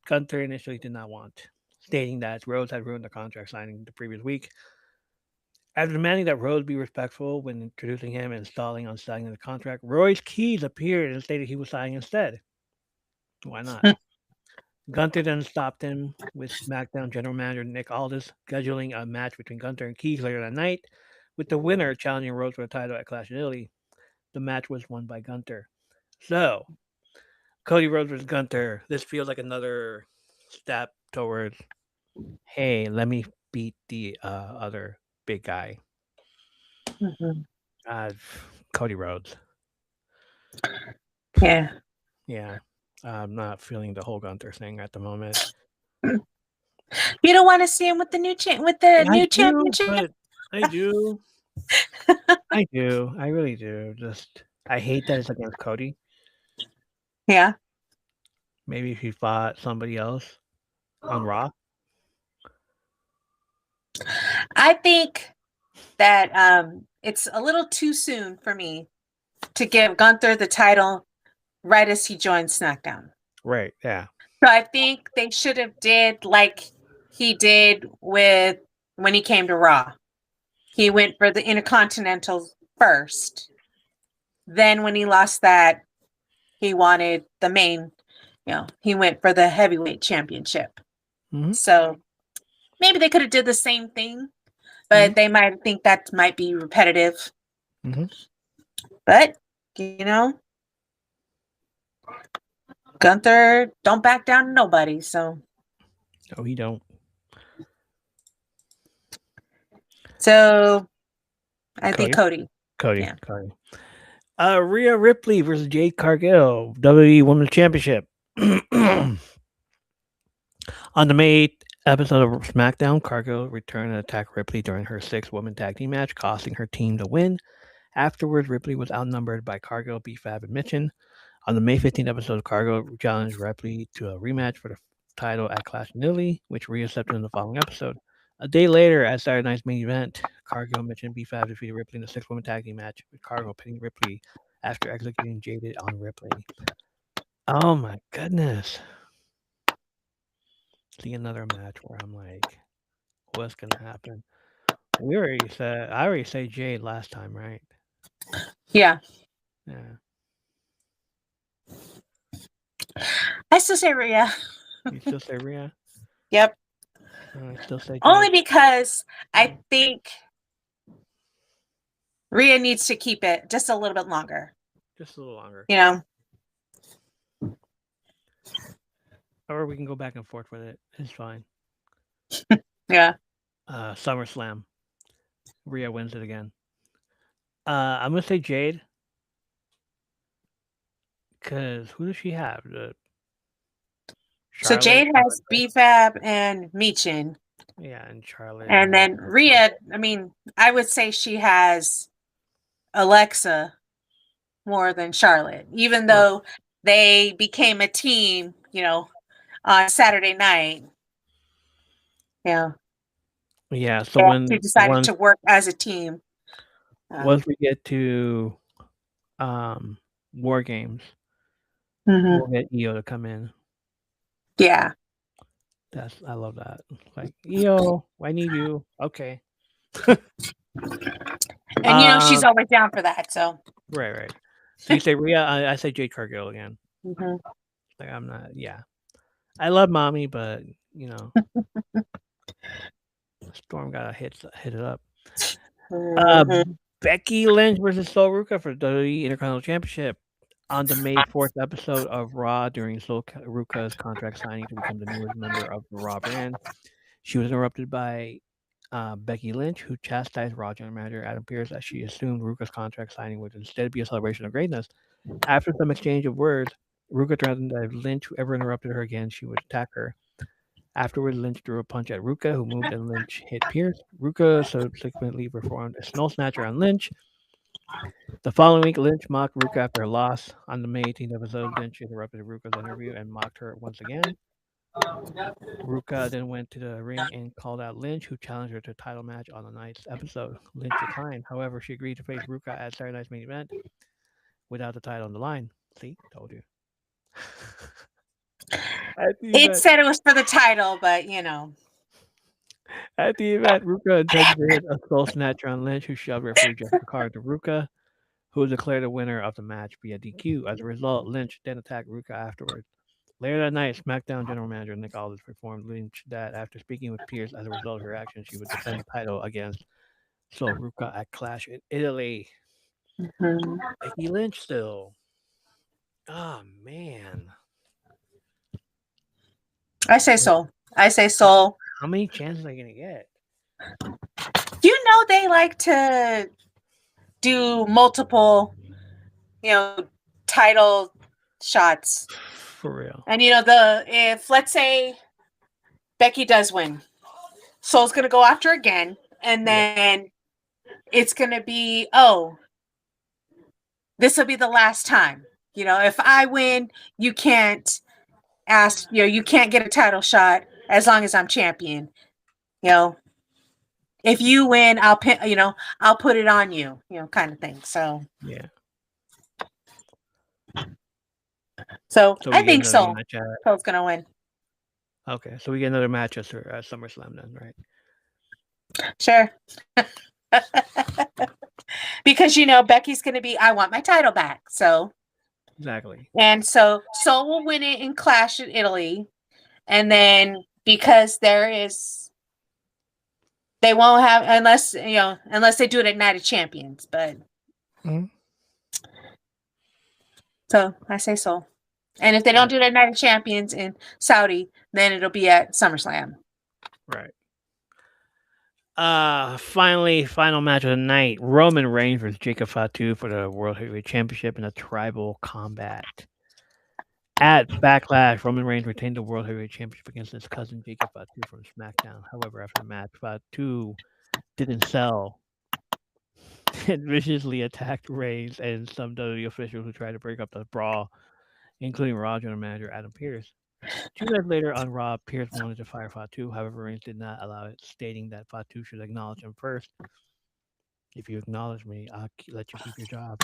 Gunther initially did not want, stating that Rhodes had ruined the contract signing the previous week. After demanding that Rhodes be respectful when introducing him and stalling on signing the contract, Royce Keys appeared and stated he was signing instead. Why not? Gunther then stopped him with SmackDown General Manager Nick Aldis scheduling a match between Gunther and Keys later that night, with the winner challenging Rhodes for the title at Clash in Italy. The match was won by Gunther. So, Cody Rhodes versus Gunther. This feels like another step towards, hey, let me beat the other big guy. Cody Rhodes. Yeah. Yeah. I'm not feeling the whole Gunther thing at the moment. You don't want to see him with the new championship? But I do. I do. I really do. Just I hate that it's against Cody. Yeah. Maybe if he fought somebody else on Raw. I think that it's a little too soon for me to give Gunther the title right as he joined SmackDown. Right, yeah. So I think they should have did like he did with when he came to Raw. He went for the Intercontinental first. Then when he lost that, he wanted the main, he went for the heavyweight championship. Mm-hmm. So maybe they could have did the same thing, but they might think that might be repetitive. Mm-hmm. But, Gunther don't back down to nobody, so. No, he don't. So, I think Cody. Yeah. Cody. Rhea Ripley versus Jade Cargill, WWE Women's Championship. On the May 8th episode of SmackDown, Cargill returned and attacked Ripley during her 6-woman tag team match, costing her team the win. Afterwards, Ripley was outnumbered by Cargill, B-Fab, and Mitchin. On the May 15th episode, Cargill challenged Ripley to a rematch for the title at Clash in Italy, which Rhea accepted in the following episode. A day later, at Saturday night's main event, Cargill, Mitchin, and B-Fab defeated Ripley in the 6-woman tag team match, with Cargill pinning Ripley after executing Jaded on Ripley. Oh my goodness. See another match where I'm like, what's gonna happen? I already said Jade last time, right? Yeah. Yeah. I still say Rhea. You still say Rhea? Yep. I still say Jade. Only because I think Rhea needs to keep it just a little bit longer. Just a little longer. Or we can go back and forth with it. It's fine. Yeah. SummerSlam. Rhea wins it again. I'm gonna say Jade. Because who does she have? So Jade has B-Fab and Michin. Yeah, and Charlotte. And then Rhea, I would say she has Alexa more than Charlotte, even though they became a team, on Saturday night. Yeah. Yeah, so when they decided to work as a team. Once we get to War Games, we'll get Io to come in. Yeah. I love that. Like, Io, I need you. Okay. And she's always down for that, so. Right. So you say Rhea, I say Jade Cargill again. Mm-hmm. Like, I'm not, yeah. I love Mommy, but, Storm gotta hit it up. Becky Lynch versus Sol Ruca for the WWE Intercontinental Championship. On the May 4th episode of Raw, during Sol Ruka's contract signing to become the newest member of the Raw brand, she was interrupted by Becky Lynch, who chastised Raw general manager Adam Pearce as she assumed Ruka's contract signing would instead be a celebration of greatness. After some exchange of words, Ruka threatened that if Lynch ever interrupted her again, she would attack her. Afterwards, Lynch threw a punch at Ruka, who moved and Lynch hit Pearce. Ruka subsequently performed a snow snatcher on Lynch. The following week, Lynch mocked Ruka after her loss. On the May 18th episode, Lynch interrupted Ruka's interview and mocked her once again. Ruka then went to the ring and called out Lynch, who challenged her to a title match on the night's episode. Lynch declined. However, she agreed to face Ruka at Saturday night's main event without the title on the line. See, told you. It said it was for the title, but you know. At the event, Ruka attempted to hit a skull snatcher on Lynch, who shoved referee Jeff Picard to Ruka, who was declared the winner of the match via DQ. As a result, Lynch then attacked Ruka afterwards. Later that night, SmackDown general manager Nick Aldis informed Lynch that after speaking with Pearce as a result of her action, she would defend the title against Sol Ruka at Clash in Italy. Mm-hmm. Becky Lynch still. Oh, man. I say so. I say so. How many chances are you going to get? You know they like to do multiple, title shots. For real. And if let's say Becky does win, Sol's gonna go after again, and then it's gonna be, this will be the last time. If I win, you can't ask, you can't get a title shot as long as I'm champion. If you win, I'll put it on you, kind of thing. So yeah. So I think Sol's gonna win. Okay, so we get another match at SummerSlam then, right? Sure. Because Becky's gonna be, I want my title back. So exactly. And so Sol will win it in Clash in Italy, and then because they won't have unless they do it at Night of Champions, but so I say Sol. And if they don't do it at Night of Champions in Saudi, then it'll be at SummerSlam. Right. Finally, final match of the night: Roman Reigns versus Jacob Fatu for the World Heavyweight Championship in a tribal combat. At Backlash, Roman Reigns retained the World Heavyweight Championship against his cousin Jacob Fatu from SmackDown. However, after the match, Fatu didn't sell and viciously attacked Reigns and some WWE officials who tried to break up the brawl, including Raw general manager Adam Pearce. 2 days later on Raw, Pearce wanted to fire Fatu. However, Reigns did not allow it, stating that Fatu should acknowledge him first. If you acknowledge me, I'll let you keep your job.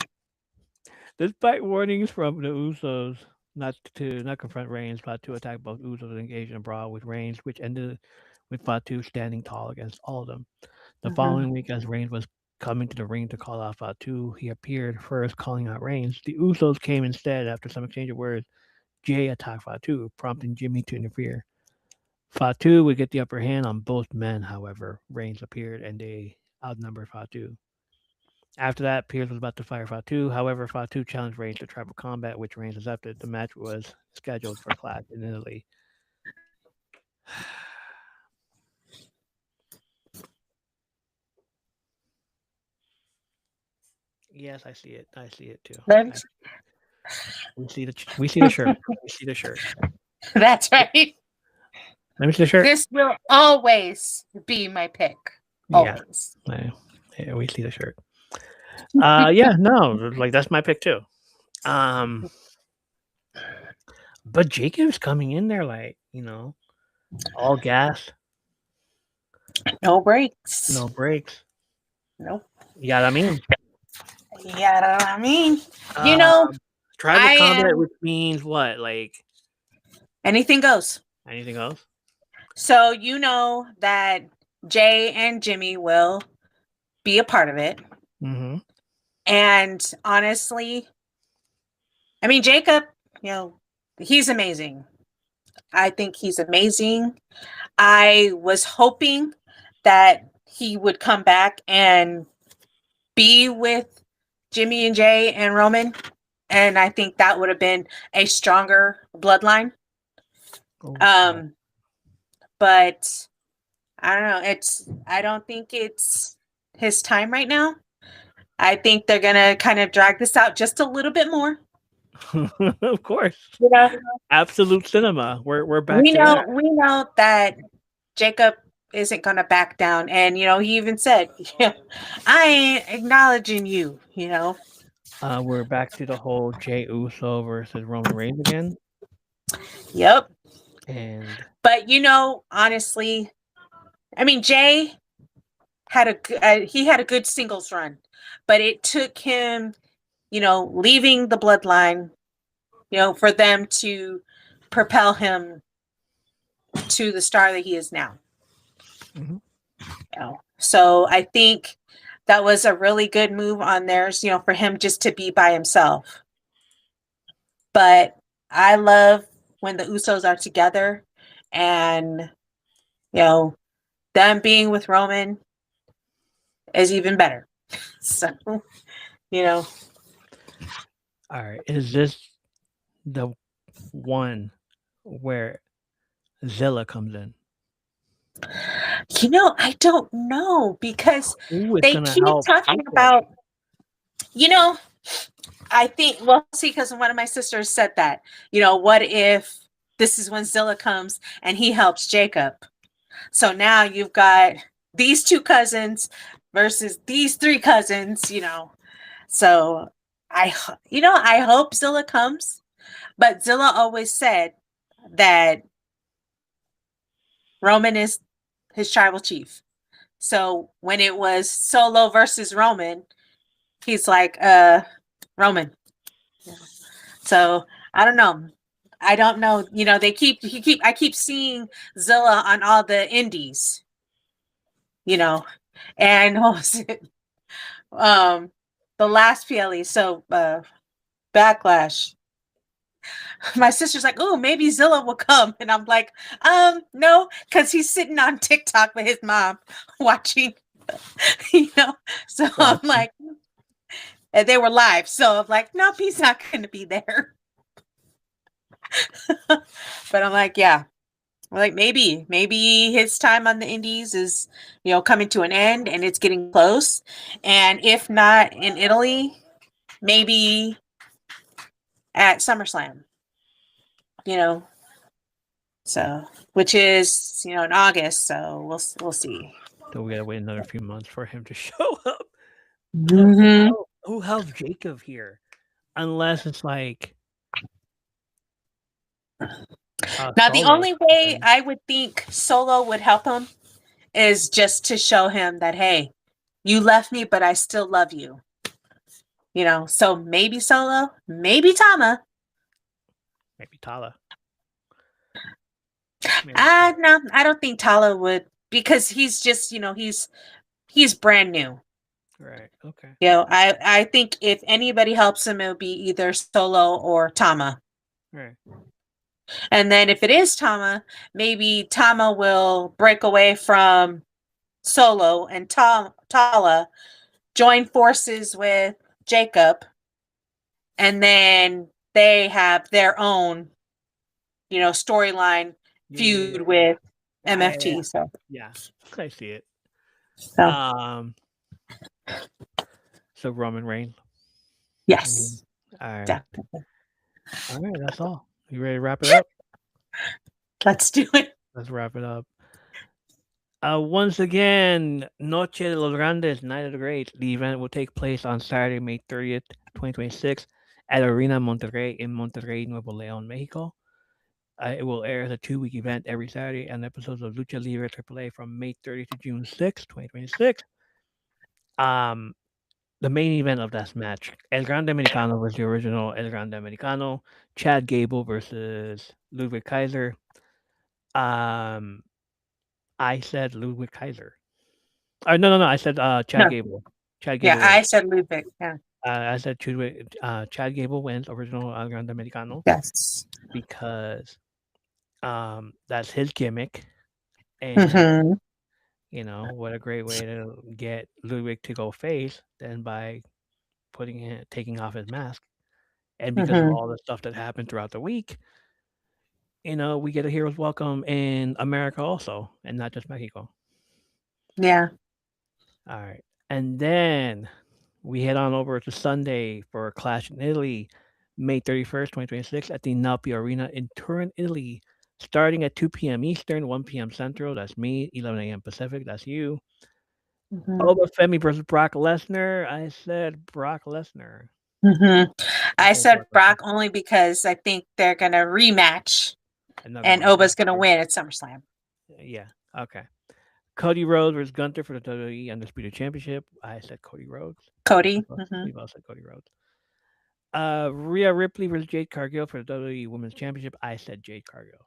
Despite warnings from the Usos not to confront Reigns, Fatu attacked both Usos and engaged in a brawl with Reigns, which ended with Fatu standing tall against all of them. The following week, as Reigns was coming to the ring to call out Fatu, he appeared first, calling out Reigns. The Usos came instead after some exchange of words. Jay attacked Fatu, prompting Jimmy to interfere. Fatu would get the upper hand on both men, however. Reigns appeared and they outnumbered Fatu. After that, Pearce was about to fire Fatu. However, Fatu challenged Reigns to tribal combat, which Reigns accepted. The match was scheduled for Clash in Italy. Yes, I see it. I see it too. We see the shirt. We see the shirt. That's right. Let me see the shirt. This will always be my pick. Always. Yeah, we see the shirt. That's my pick too. But Jacob's coming in there all gas. No breaks. No breaks. Nope. Yeah, I mean. Tribal combat, which means what? Anything goes. Anything goes? So that Jay and Jimmy will be a part of it. Mm-hmm. And honestly, I mean, Jacob, he's amazing. I think he's amazing. I was hoping that he would come back and be with Jimmy and Jay and Roman and I think that would have been a stronger bloodline. Oh, But I don't know. I don't think it's his time right now. I think they're gonna kind of drag this out just a little bit more. of course. Yeah. Absolute cinema. We're back to that. We know that Jacob isn't gonna back down, and he even said, "I ain't acknowledging you." We're back to the whole Jey Uso versus Roman Reigns again. Yep. And But honestly, I mean, Jay had a good singles run, but it took him, leaving the bloodline, for them to propel him to the star that he is now. Mhm. So I think that was a really good move on theirs, for him just to be by himself. But I love when the Usos are together, and them being with Roman is even better. So, all right, is this the one where Zilla comes in? I don't know, because Who is they gonna keep help talking people? about, I think, well, see, because one of my sisters said that, what if this is when Zilla comes and he helps Jacob? So now you've got these two cousins versus these three cousins, So I hope Zilla comes, but Zilla always said that Roman is his tribal chief. So when it was Solo versus Roman, he's like, Roman. So I don't know. I don't know. I keep seeing Zilla on all the indies, and what was it? The last PLE. So Backlash. My sister's like, oh, maybe Zilla will come. And I'm like, no, because he's sitting on TikTok with his mom watching, So I'm like, and they were live. So I'm like, nope, he's not going to be there. But I'm like, yeah. Like maybe his time on the indies is, coming to an end, and it's getting close. And if not in Italy, maybe at SummerSlam. So which is in August. So we'll see. So we gotta wait another few months for him to show up. Mm-hmm. Who helps Jacob here? Unless it's like Now, the Solo only or way something. I would think Solo would help him is just to show him that, hey, you left me, but I still love you. So maybe Solo, maybe Tama. Maybe Tala. No, I don't think Tala would, because he's just, he's brand new. Right. Okay. I think if anybody helps him, it would be either Solo or Tama. Right. And then if it is Tama, maybe Tama will break away from Solo, and Tala join forces with Jacob, and then they have their own, storyline feud with MFT. So Yeah, I see it. So So Roman Reigns. yes, All right. definitely. All right, that's all. You ready to wrap it up? Let's do it. Let's wrap it up. Once again, Noche de los Grandes, Night of the Greats. The event will take place on Saturday, May 30th, 2026, at Arena Monterrey in Monterrey, Nuevo León, Mexico. It will air as a 2-week event every Saturday, and episodes of Lucha Libre AAA from May 30th to June 6th, 2026. The main event of that match, El Grande Americano was the original El Grande Americano. Chad Gable versus Ludwig Kaiser. I said Ludwig Kaiser. No. I said Chad Gable. Chad Gable. Yeah, I said Ludwig. Yeah. I said Chad Gable wins original El Grande Americano. Yes. Because that's his gimmick. And what a great way to get Ludwig to go face than by taking off his mask. And because of Mhm. all the stuff that happened throughout the week, we get a hero's welcome in America also, and not just Mexico. Yeah. All right. And then we head on over to Sunday for a clash in Italy, May 31st, 2026, at the Napi Arena in Turin, Italy, starting at 2 p.m. Eastern, 1 p.m. Central. That's me, 11 a.m. Pacific. That's you. Mhm. Obafemi versus Brock Lesnar. I said Brock Lesnar. Mhm. I I said said Brock Lesnar. Brock only because I think they're gonna rematch, Another and one. Yeah, Oba's gonna true. win at SummerSlam. Yeah. Okay. Cody Rhodes versus Gunther for the WWE Undisputed Championship. I said Cody Rhodes. Cody. Mhm. We both said Cody Rhodes. Rhea Ripley versus Jade Cargill for the WWE Women's Championship. I said Jade Cargill.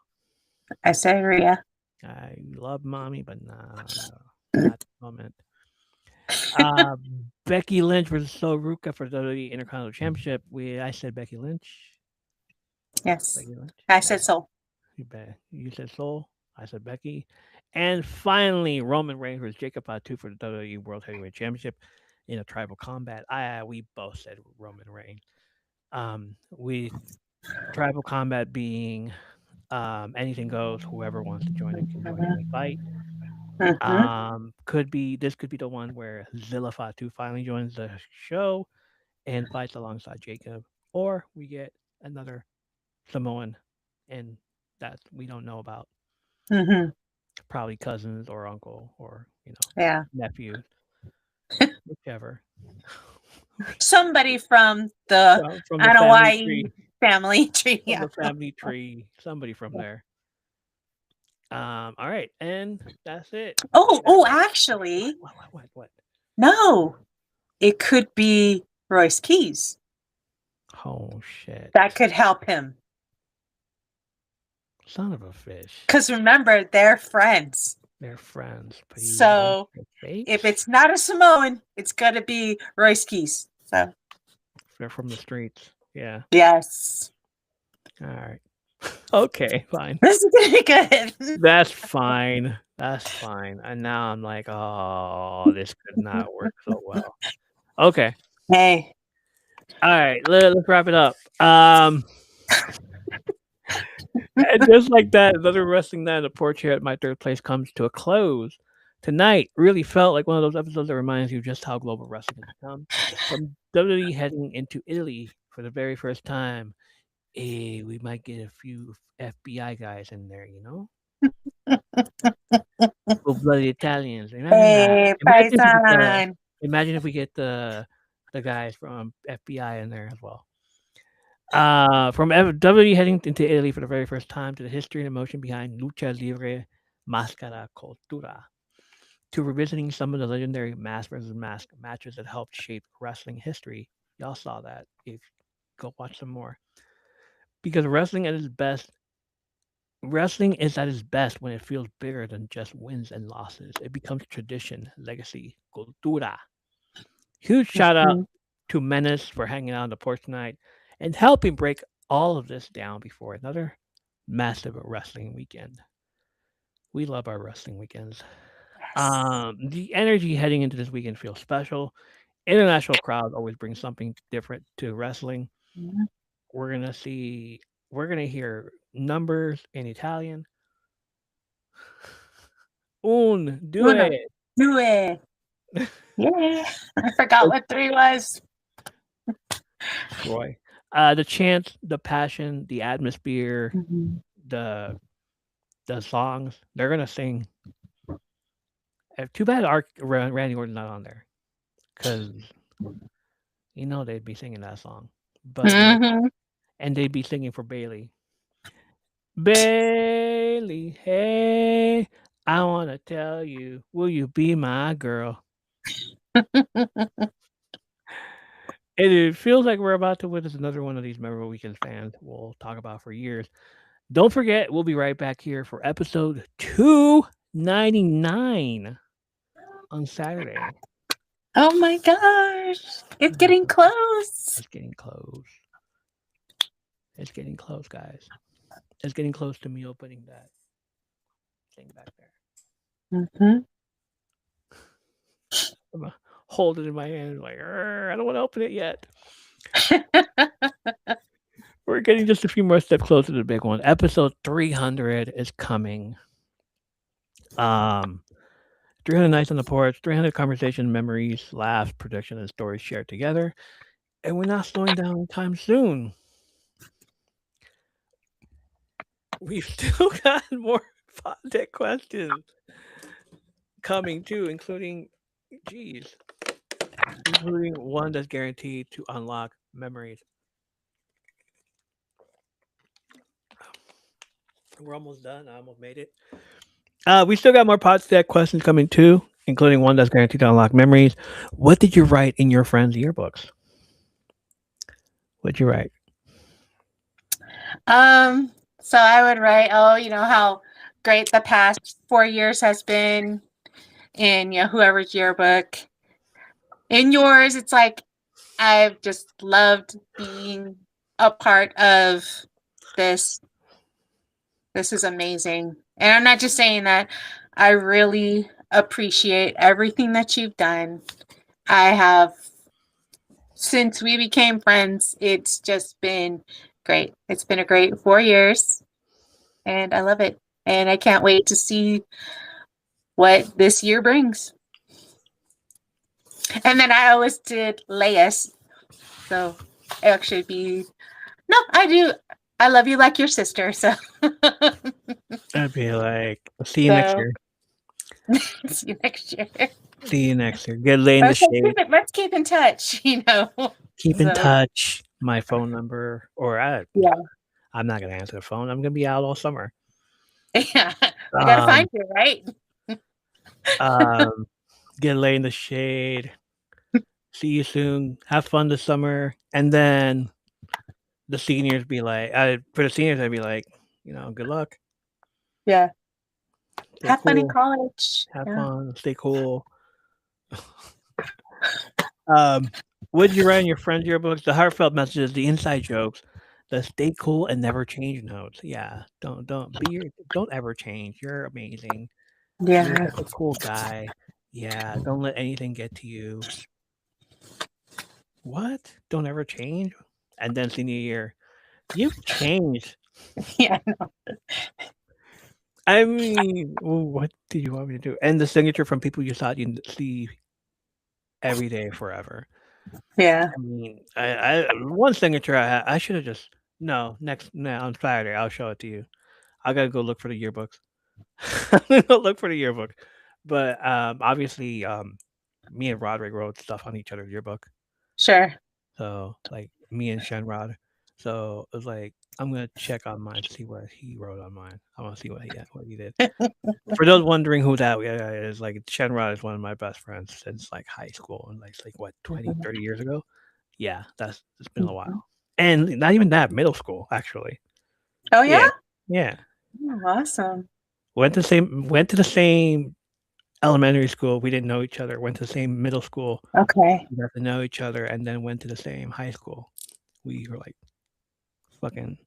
I said Rhea. I love mommy, but nah, not at the moment. Uh, Becky Lynch versus Sol Ruka for the WWE Intercontinental Championship. I said Becky Lynch. Yes. Becky Lynch. I said so. You said Sol. I said Becky. And finally, Roman Reigns versus Jacob Fatu for the WWE World Heavyweight Championship in a tribal combat. We both said Roman Reigns. We tribal combat being anything goes. Whoever wants to join it can join in and fight. Mhm. Could be this could be the one where Zilla Fatu finally joins the show and fights alongside Jacob, or we get another Samoan, and that we don't know about. Mhm. Probably cousins or uncle or Yeah. nephew, whichever. Somebody from the From the family Hawaii tree, family tree. from Yeah. the family tree, somebody from there. All right, and that's it. Oh, That- actually, what? no. It could be Royce Keys. Oh shit! That could help him. Son of a fish. Because remember, they're friends. They're friends, but he wants So the if face. it's not a Samoan, it's going to be Royce Keys. So, They're from the streets. Yeah. yes. All right. Okay, fine. This is going to be good. That's fine. That's fine. And now I'm like, oh, this could not work so well. Okay. Hey. All right. Let's wrap it up. And just like that, another wrestling night on the porch here at my third place comes to a close. Tonight really felt like one of those episodes that reminds you just how global wrestling has become. From WWE heading into Italy for the very first time, we might get a few FBI guys in there, full-blooded Italians. Imagine that. Hey, Paisan. Imagine if we get the guys from FBI in there as well. From WWE heading into Italy for the very first time to the history and emotion behind Lucha Libre Mascara Cultura, to revisiting some of the legendary mask versus mask matches that helped shape wrestling history. Y'all saw that. If Go watch some more, because wrestling is at its best when it feels bigger than just wins and losses. It becomes tradition, legacy, cultura. Huge shout out Mhm. to Menace for hanging out on the porch tonight and helping break all of this down before another massive wrestling weekend. We love our wrestling weekends. Yes. The energy heading into this weekend feels special. International crowds always bring something different to wrestling. Mhm. We're gonna see. We're gonna hear numbers in Italian. Un, Uno, due. due. Yeah. I forgot what three was. Troy. The chants, the passion, the atmosphere, Mhm. the the songs. They're gonna sing. Too bad Randy Orton's not on there, because they'd be singing that song. But nope, Mhm. and they'd be singing for Bailey. Bailey, hey, I wanna tell you, will you be my girl? It feels like we're about to witness another one of these memorable weekend fans we'll talk about for years. Don't forget, we'll be right back here for episode 299 on Saturday. Oh my gosh. It's getting close. It's getting close. It's getting close, guys. It's getting close to me opening that thing back there. Mhm. I'm gonna hold it in my hand, like, I don't want to open it yet. We're getting just a few more steps closer to the big one. Episode 300 is coming. 300 nights on the porch, 300 conversation, memories, laughs, prediction, and stories shared together. And we're not slowing down anytime soon. We've still got more podcast questions coming too, including one that's guaranteed to unlock memories. We're almost done. I almost made it. We still got more podcast questions coming too, including one that's guaranteed to unlock memories. What did you write in your friends' yearbooks? What'd you write? So I would write, how great the past 4 years has been in whoever's yearbook. In yours, it's like I've just loved being a part of this. This is amazing. And I'm not just saying that. I really appreciate everything that you've done. I have, since we became friends, it's just been great. It's been a great 4 years, and I love it. And I can't wait to see what this year brings. And then I always did Leia's. So it actually be, no, I do. I love you like your sister. So I'd be like, see you next year. see you next year. See you next year. Get laid in the shade. Let's keep in touch, Keep in touch. My phone number, or yeah. I'm not gonna answer the phone. I'm gonna be out all summer. Yeah, we gotta find you, right? Get laid in the shade. See you soon. Have fun this summer. And then the seniors be like, for the seniors, I'd be like, good luck. Yeah. Have fun in college. Have fun. Stay cool. What did you write in your friends' yearbooks? The heartfelt messages, the inside jokes, the stay cool and never change notes. Yeah, don't ever change. You're amazing. Yeah, you're a cool guy. Yeah, don't let anything get to you. What? Don't ever change. And then senior year, you've changed. Yeah, I know. I mean, what did you want me to do? And the signature from people you thought you'd see every day forever. Yeah. I mean, I one signature I should have just on Saturday I'll show it to you. I gotta go look for the yearbooks. I'm gonna go look for the yearbook. But obviously, me and Roderick wrote stuff on each other's yearbook. Sure. So like me and Shenrod. So it was like I'm gonna check on mine to see what he wrote on mine. I want to see what he did. For those wondering who that is, like Shenrod is one of my best friends since like high school and like what 20, 30 years ago. Yeah, it's been a while. And not even that, middle school actually. Oh yeah? Yeah. Oh, awesome. Went to the same elementary school. We didn't know each other. Went to the same middle school. Okay. We got to know each other, and then went to the same high school. We were like fucking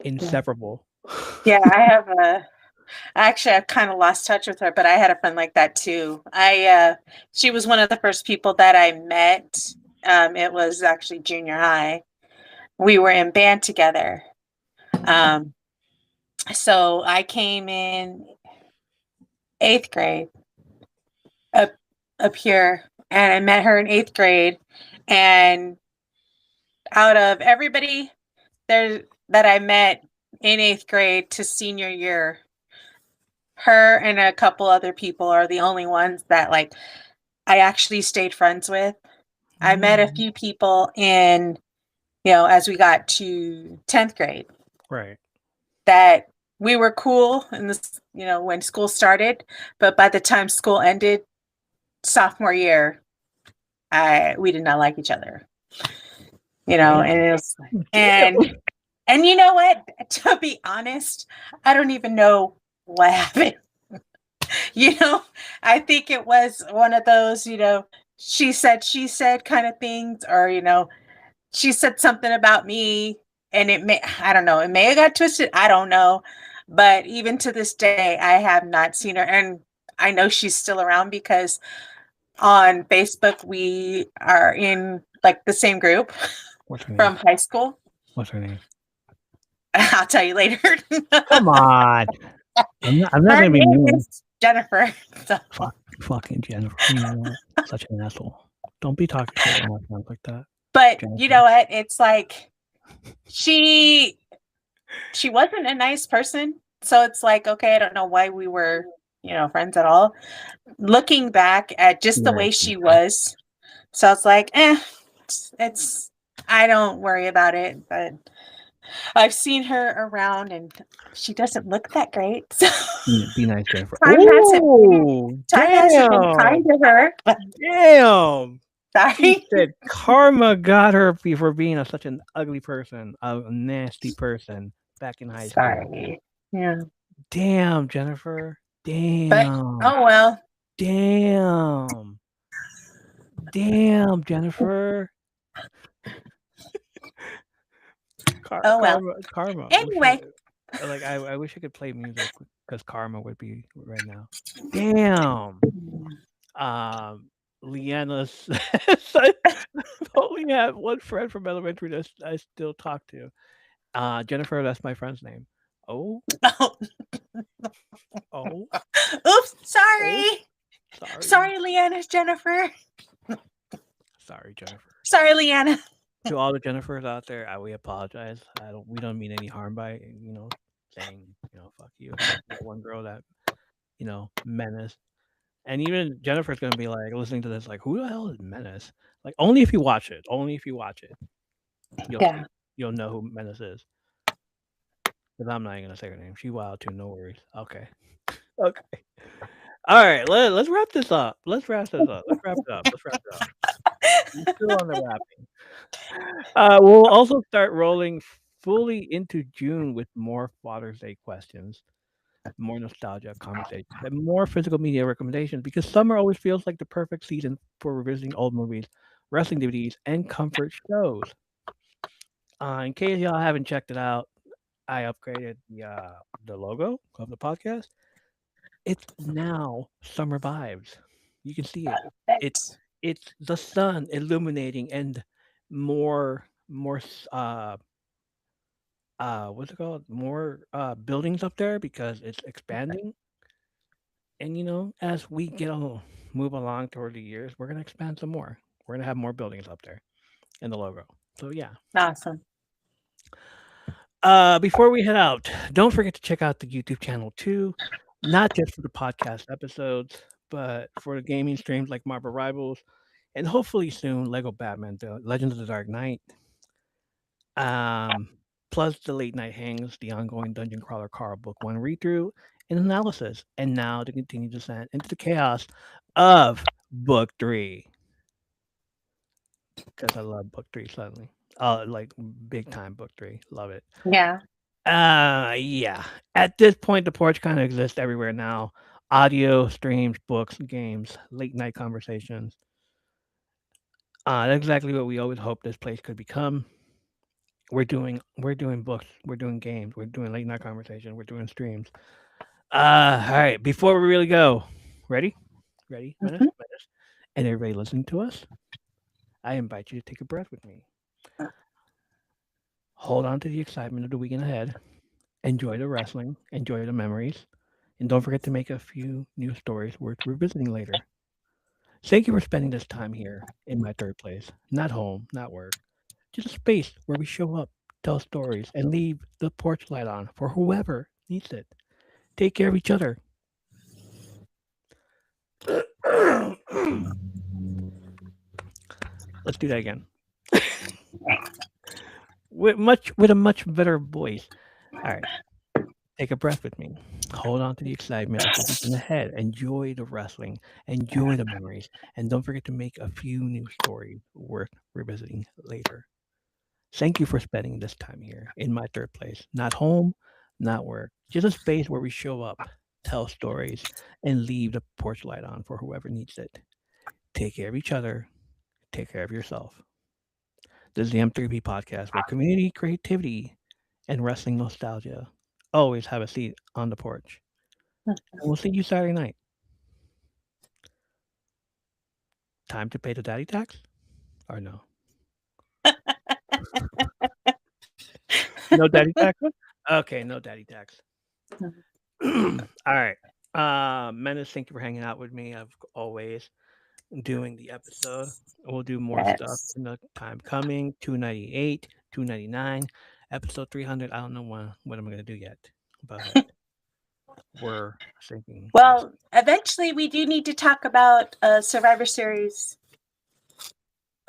inseparable. Yeah, actually I've kind of lost touch with her, but I had a friend like that too. She was one of the first people that I met. It was actually junior high. We were in band together. So I came in 8th grade up here, and I met her in 8th grade. And out of everybody there that I met in 8th grade to senior year, her and a couple other people are the only ones that like I actually stayed friends with. I met a few people as we got to 10th grade. Right. That we were cool in this, when school started, but by the time school ended, sophomore year, we did not like each other. And it was, and you know what? To be honest, I don't even know what happened. I think it was one of those, she said kind of things, or, she said something about me and it may have got twisted. I don't know. But even to this day, I have not seen her. And I know she's still around because on Facebook, we are in like the same group What's her name? from high school. What's her name? I'll tell you later. Come on. I'm not Her gonna be name mean. is Jennifer. So, Fucking Jennifer. You know what? Such an asshole. Don't be talking shit on my friends like that. but Jennifer. you know what? It's like she wasn't a nice person. So it's like, okay, I don't know why we were, friends at all. Looking back at just the way she was. So it's like, it's I don't worry about it, but I've seen her around and she doesn't look that great. So Be nice, Jennifer. time hasn't been kind to her. Damn. She Sorry. said karma got her for being such an ugly person, a nasty person back in high school. Sorry. Yeah. Damn, Jennifer. But Damn. oh well. Damn. Damn, Jennifer. Oh well. Karma. Anyway. Like I wish I could play music because karma would be right now. Damn. Leanna's I only have one friend from elementary that I still talk to. Jennifer, that's my friend's name. Oh. Oh. Oops, sorry. Oh. Sorry, Leanna's Jennifer. Sorry, Jennifer. Sorry, Leanna. To all the Jennifers out there, we apologize. We don't mean any harm by saying fuck you. That one girl that Menace, and even Jennifer's gonna be like listening to this like, who the hell is Menace? Like only if you watch it. Only if you watch it. You'll know who Menace is. Because I'm not even gonna say her name. She wild too. No worries. Okay. Okay. All right. Let's wrap this up. Let's wrap it up. We're still on the wrapping. We'll also start rolling fully into June with more Father's Day questions, more nostalgia conversations, and more physical media recommendations because summer always feels like the perfect season for revisiting old movies, wrestling DVDs, and comfort shows. In case y'all haven't checked it out, I upgraded the logo of the podcast. It's now summer vibes. You can see it. It's the sun illuminating and more what's it called? More buildings up there because it's expanding. And as we move along toward the years, we're gonna expand some more. We're gonna have more buildings up there in the logo. So yeah. Awesome. Before we head out, don't forget to check out the YouTube channel too, not just for the podcast episodes, but for the gaming streams like Marvel Rivals, and hopefully soon Lego Batman: The Legend of the Dark Knight. Plus the late night hangs, the ongoing Dungeon Crawler Carl Book 1 read through and analysis, and now to continue descent into the chaos of Book 3. Because I love Book 3 suddenly. Like big time Book 3. Love it. Yeah. Yeah. At this point, the porch kind of exists everywhere now. Audio, streams, books, games, late night conversations. That's exactly what we always hoped this place could become. We're doing books, we're doing games, we're doing late night conversation, we're doing streams. All right. Before we really go, ready? Menace? And everybody listening to us, I invite you to take a breath with me. Hold on to the excitement of the weekend ahead. Enjoy the wrestling. Enjoy the memories. And don't forget to make a few new stories worth revisiting later. Thank you for spending this time here in my third place. Not home, not work. Just a space where we show up, tell stories, and leave the porch light on for whoever needs it. Take care of each other. Let's do that again. with a much better voice. All right. Take a breath with me. Hold on to the excitement of the weekend ahead. Enjoy the wrestling. Enjoy the memories. And don't forget to make a few new stories worth revisiting later. Thank you for spending this time here in my third place. Not home, not work. Just a space where we show up, tell stories, and leave the porch light on for whoever needs it. Take care of each other. Take care of yourself. This is the M3P podcast where community, creativity, and wrestling nostalgia always have a seat on the porch. And we'll see you Saturday night. Time to pay the daddy tax? Or no? No daddy tax? Okay, no daddy tax. Mhm. All right. Menace, thank you for hanging out with me. I've always doing the episode. We'll do more stuff Yes. in the time coming. 298, 299, episode 300. I don't know what I'm gonna do yet, but we're thinking. Well, eventually we do need to talk about Survivor Series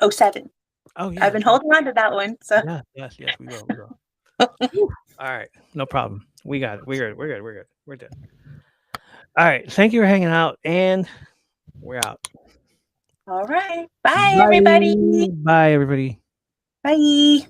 07. Oh yeah, I've been holding on to that one. So yes, we will. Whew. All right, no problem. We got it. We're good. We're good. All right, thank you for hanging out, and we're out. all right. Bye everybody. Bye, everybody. Bye.